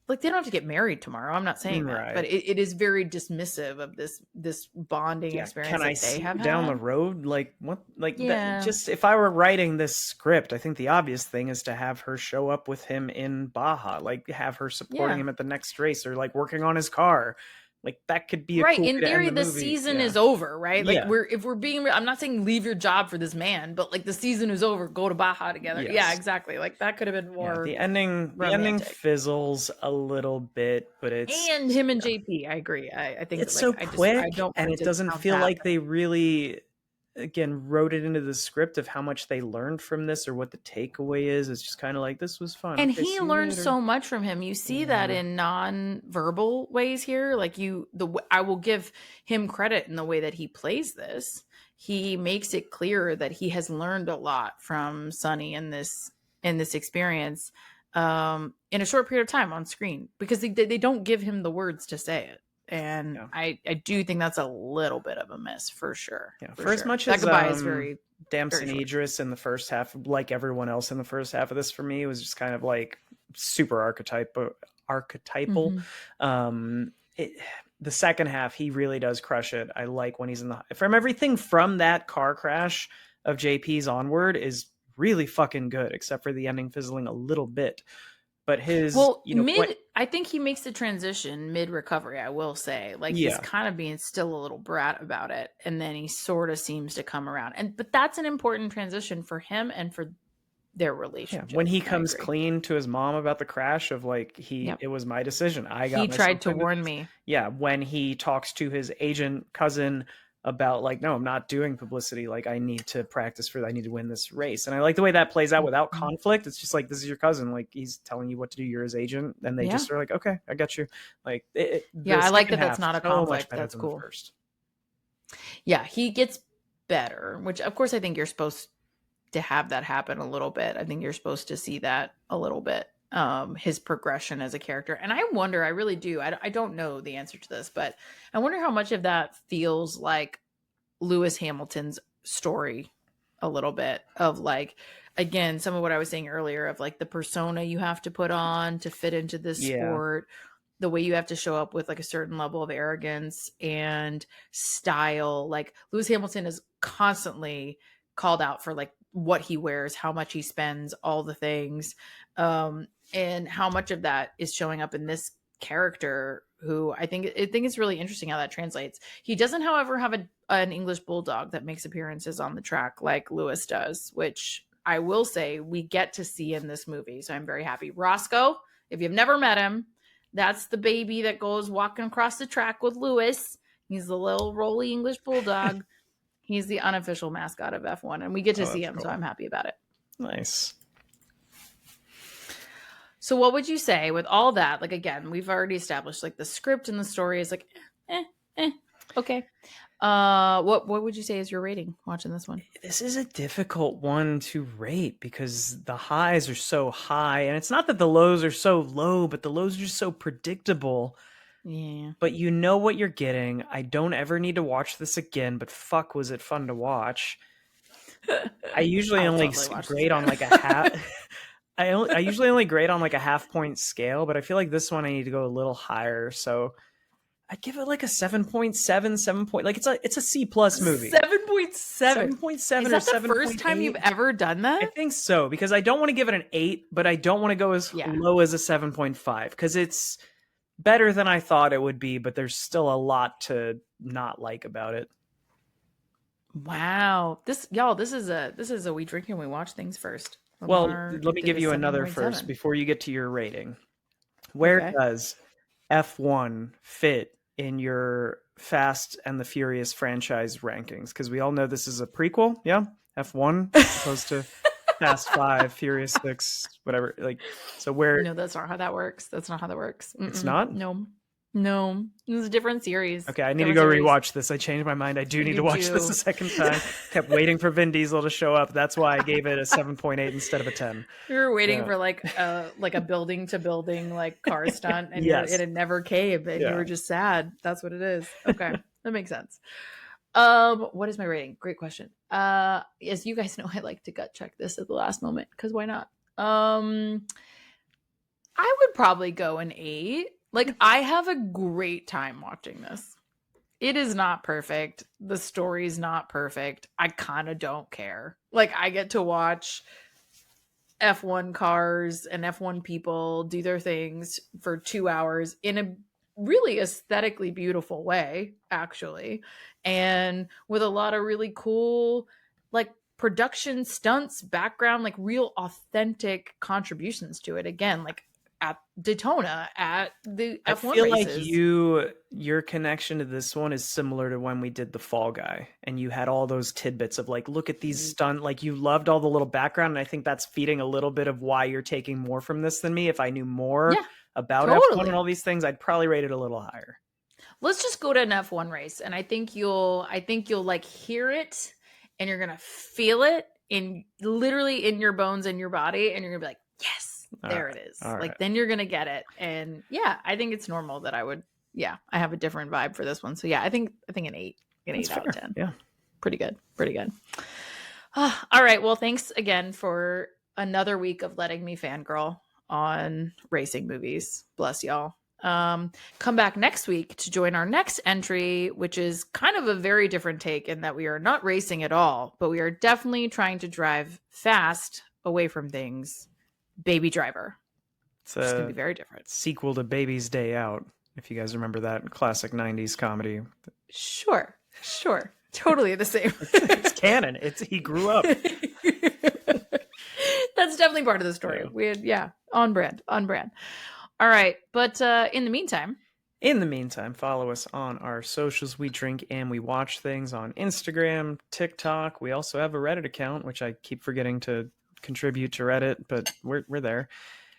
[SPEAKER 2] like they don't have to get married tomorrow. I'm not saying that, but it is very dismissive of this bonding experience.
[SPEAKER 1] Can I see you down the road? Like what? Like that, just if I were writing this script, I think the obvious thing is to have her show up with him in Baja, like have her supporting him at the next race or like working on his car. Like that could be a
[SPEAKER 2] right.
[SPEAKER 1] Cool
[SPEAKER 2] In theory, the season is over, right? Like if we're being, I'm not saying leave your job for this man, but like the season is over. Go to Baja together. Yes. Yeah, exactly. Like that could have been more.
[SPEAKER 1] The ending fizzles a little bit, but it's
[SPEAKER 2] and him and JP. I agree. I think
[SPEAKER 1] it's so quick, and it doesn't feel like they really. Again, wrote it into the script of how much they learned from this or what the takeaway is. It's just kind of like, this was fun.
[SPEAKER 2] And he learned so much from him. You see that in non-verbal ways here. Like I will give him credit in the way that he plays this. He makes it clear that he has learned a lot from Sonny in this experience in a short period of time on screen because they don't give him the words to say it. And I do think that's a little bit of a miss for sure.
[SPEAKER 1] Yeah, for as much as goodbye is very Damson Idris in the first half, like everyone else in the first half of this for me, was just kind of like super archetypal. The second half, he really does crush it. I like when he's from everything from that car crash of JP's onward is really fucking good, except for the ending fizzling a little bit. But his
[SPEAKER 2] I think he makes the transition mid recovery, I will say. Like he's kind of being still a little brat about it. And then he sort of seems to come around. But that's an important transition for him and for their relationship.
[SPEAKER 1] When he comes clean to his mom about the crash of like it was my decision. He
[SPEAKER 2] tried to warn me.
[SPEAKER 1] Yeah. When he talks to his agent cousin about like, no, I'm not doing publicity. Like I need to practice I need to win this race. And I like the way that plays out without conflict. It's just like, this is your cousin. Like he's telling you what to do. You're his agent. And they just are like, okay, I got you. Like,
[SPEAKER 2] I like that. That's not a conflict. That's cool. First. Yeah. He gets better, which of course I think you're supposed to have that happen a little bit. I think you're supposed to see that a little bit. His progression as a character. And I wonder, I really do. I don't know the answer to this, but I wonder how much of that feels like Lewis Hamilton's story a little bit of like, again, some of what I was saying earlier of like the persona you have to put on to fit into this sport, the way you have to show up with like a certain level of arrogance and style. Like Lewis Hamilton is constantly called out for like what he wears, how much he spends, all the things. And how much of that is showing up in this character who I think it's really interesting how that translates. He doesn't, however, have an English bulldog that makes appearances on the track like Lewis does, which I will say we get to see in this movie. So I'm very happy. Roscoe, if you've never met him, that's the baby that goes walking across the track with Lewis. He's the little roly English bulldog. He's the unofficial mascot of F1 and we get to see him. Cool. So I'm happy about it.
[SPEAKER 1] Nice.
[SPEAKER 2] So what would you say with all that? Like, again, we've already established like the script and the story is like, Okay. What would you say is your rating watching this one?
[SPEAKER 1] This is a difficult one to rate because the highs are so high, and it's not that the lows are so low, but the lows are just so predictable.
[SPEAKER 2] Yeah.
[SPEAKER 1] But you know what you're getting. I don't ever need to watch this again, but fuck, was it fun to watch. I usually only grade on like a half. I usually only grade on like a half-point scale, but I feel like this one I need to go a little higher. So I'd give it like a 7.7, 7 point. Like it's a C+ movie.
[SPEAKER 2] 7.7.
[SPEAKER 1] 7.7
[SPEAKER 2] Is
[SPEAKER 1] or
[SPEAKER 2] that the
[SPEAKER 1] 7.8.
[SPEAKER 2] first time you've ever done that?
[SPEAKER 1] I think so, because I don't want to give it an 8, but I don't want to go as low as a 7.5 because it's better than I thought it would be, but there's still a lot to not like about it.
[SPEAKER 2] Wow. This is a we drink and we watch things first. Lemar,
[SPEAKER 1] well, let me give you another
[SPEAKER 2] 7.7.
[SPEAKER 1] first before you get to your rating. Where does F1 fit in your Fast and the Furious franchise rankings? Because we all know this is a prequel, yeah? F1 opposed to Fast 5, Furious 6, whatever. Like, so where?
[SPEAKER 2] No, that's not how that works. That's not how that works.
[SPEAKER 1] It's not?
[SPEAKER 2] No. It's a different series.
[SPEAKER 1] Okay, I need to go rewatch this. I changed my mind. I do need to watch this a second time. Kept waiting for Vin Diesel to show up. That's why I gave it a 7.8 instead of a 10.
[SPEAKER 2] We were waiting for like a building to building like car stunt, and it had never came, and you were just sad. That's what it is. Okay, that makes sense. What is my rating? Great question. As you guys know, I like to gut check this at the last moment because why not? I would probably go an 8. Like, I have a great time watching this. It is not perfect. The story's not perfect. I kind of don't care. Like, I get to watch F1 cars and F1 people do their things for 2 hours in a really aesthetically beautiful way, actually. And with a lot of really cool, like, production stunts, background, like real authentic contributions to it. Again, like, at Daytona, at the F1
[SPEAKER 1] races.
[SPEAKER 2] I feel
[SPEAKER 1] like your connection to this one is similar to when we did The Fall Guy, and you had all those tidbits of like, look at these stunt, like you loved all the little background, and I think that's feeding a little bit of why you're taking more from this than me. If I knew more about F1 and all these things, I'd probably rate it a little higher.
[SPEAKER 2] Let's just go to an F1 race, and I think you'll like hear it, and you're gonna feel it in literally in your bones and your body, and you're gonna be like, yes. There it is. Like, then you're going to get it. And yeah, I think it's normal that I have a different vibe for this one. So yeah, I think an 8, an 8 out of 10.
[SPEAKER 1] Yeah.
[SPEAKER 2] Pretty good. All right. Well, thanks again for another week of letting me fangirl on racing movies. Bless y'all. Come back next week to join our next entry, which is kind of a very different take in that we are not racing at all, but we are definitely trying to drive fast away from things. Baby Driver. It's going to be very different.
[SPEAKER 1] Sequel to Baby's Day Out, if you guys remember that classic 90s comedy.
[SPEAKER 2] Sure. Totally the same.
[SPEAKER 1] It's canon. He grew up.
[SPEAKER 2] That's definitely part of the story. We had, on brand. All right. But in the meantime,
[SPEAKER 1] follow us on our socials. We drink and we watch things on Instagram, TikTok. We also have a Reddit account, which I keep forgetting to contribute to Reddit, but we're there.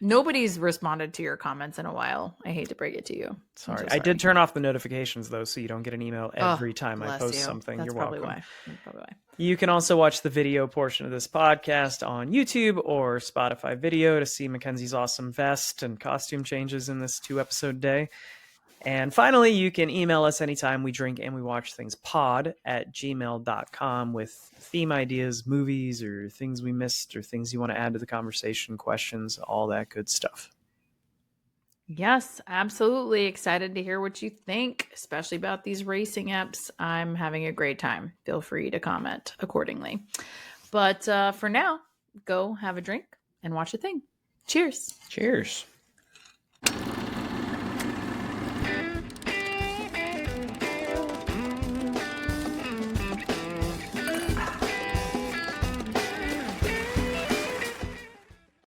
[SPEAKER 2] Nobody's responded to your comments in a while. I hate to break it to you.
[SPEAKER 1] Sorry. I did turn off the notifications though, so you don't get an email every time I post something.
[SPEAKER 2] That's
[SPEAKER 1] You're
[SPEAKER 2] probably
[SPEAKER 1] welcome.
[SPEAKER 2] That's probably why.
[SPEAKER 1] You can also watch the video portion of this podcast on YouTube or Spotify video to see Mackenzie's awesome vest and costume changes in this 2-episode day. And finally, you can email us anytime. We drink and we watch things pod@gmail.com with theme ideas, movies, or things we missed, or things you want to add to the conversation, questions, all that good stuff.
[SPEAKER 2] Yes, absolutely. Excited to hear what you think, especially about these racing apps. I'm having a great time. Feel free to comment accordingly. But for now, go have a drink and watch a thing. Cheers.
[SPEAKER 1] Cheers.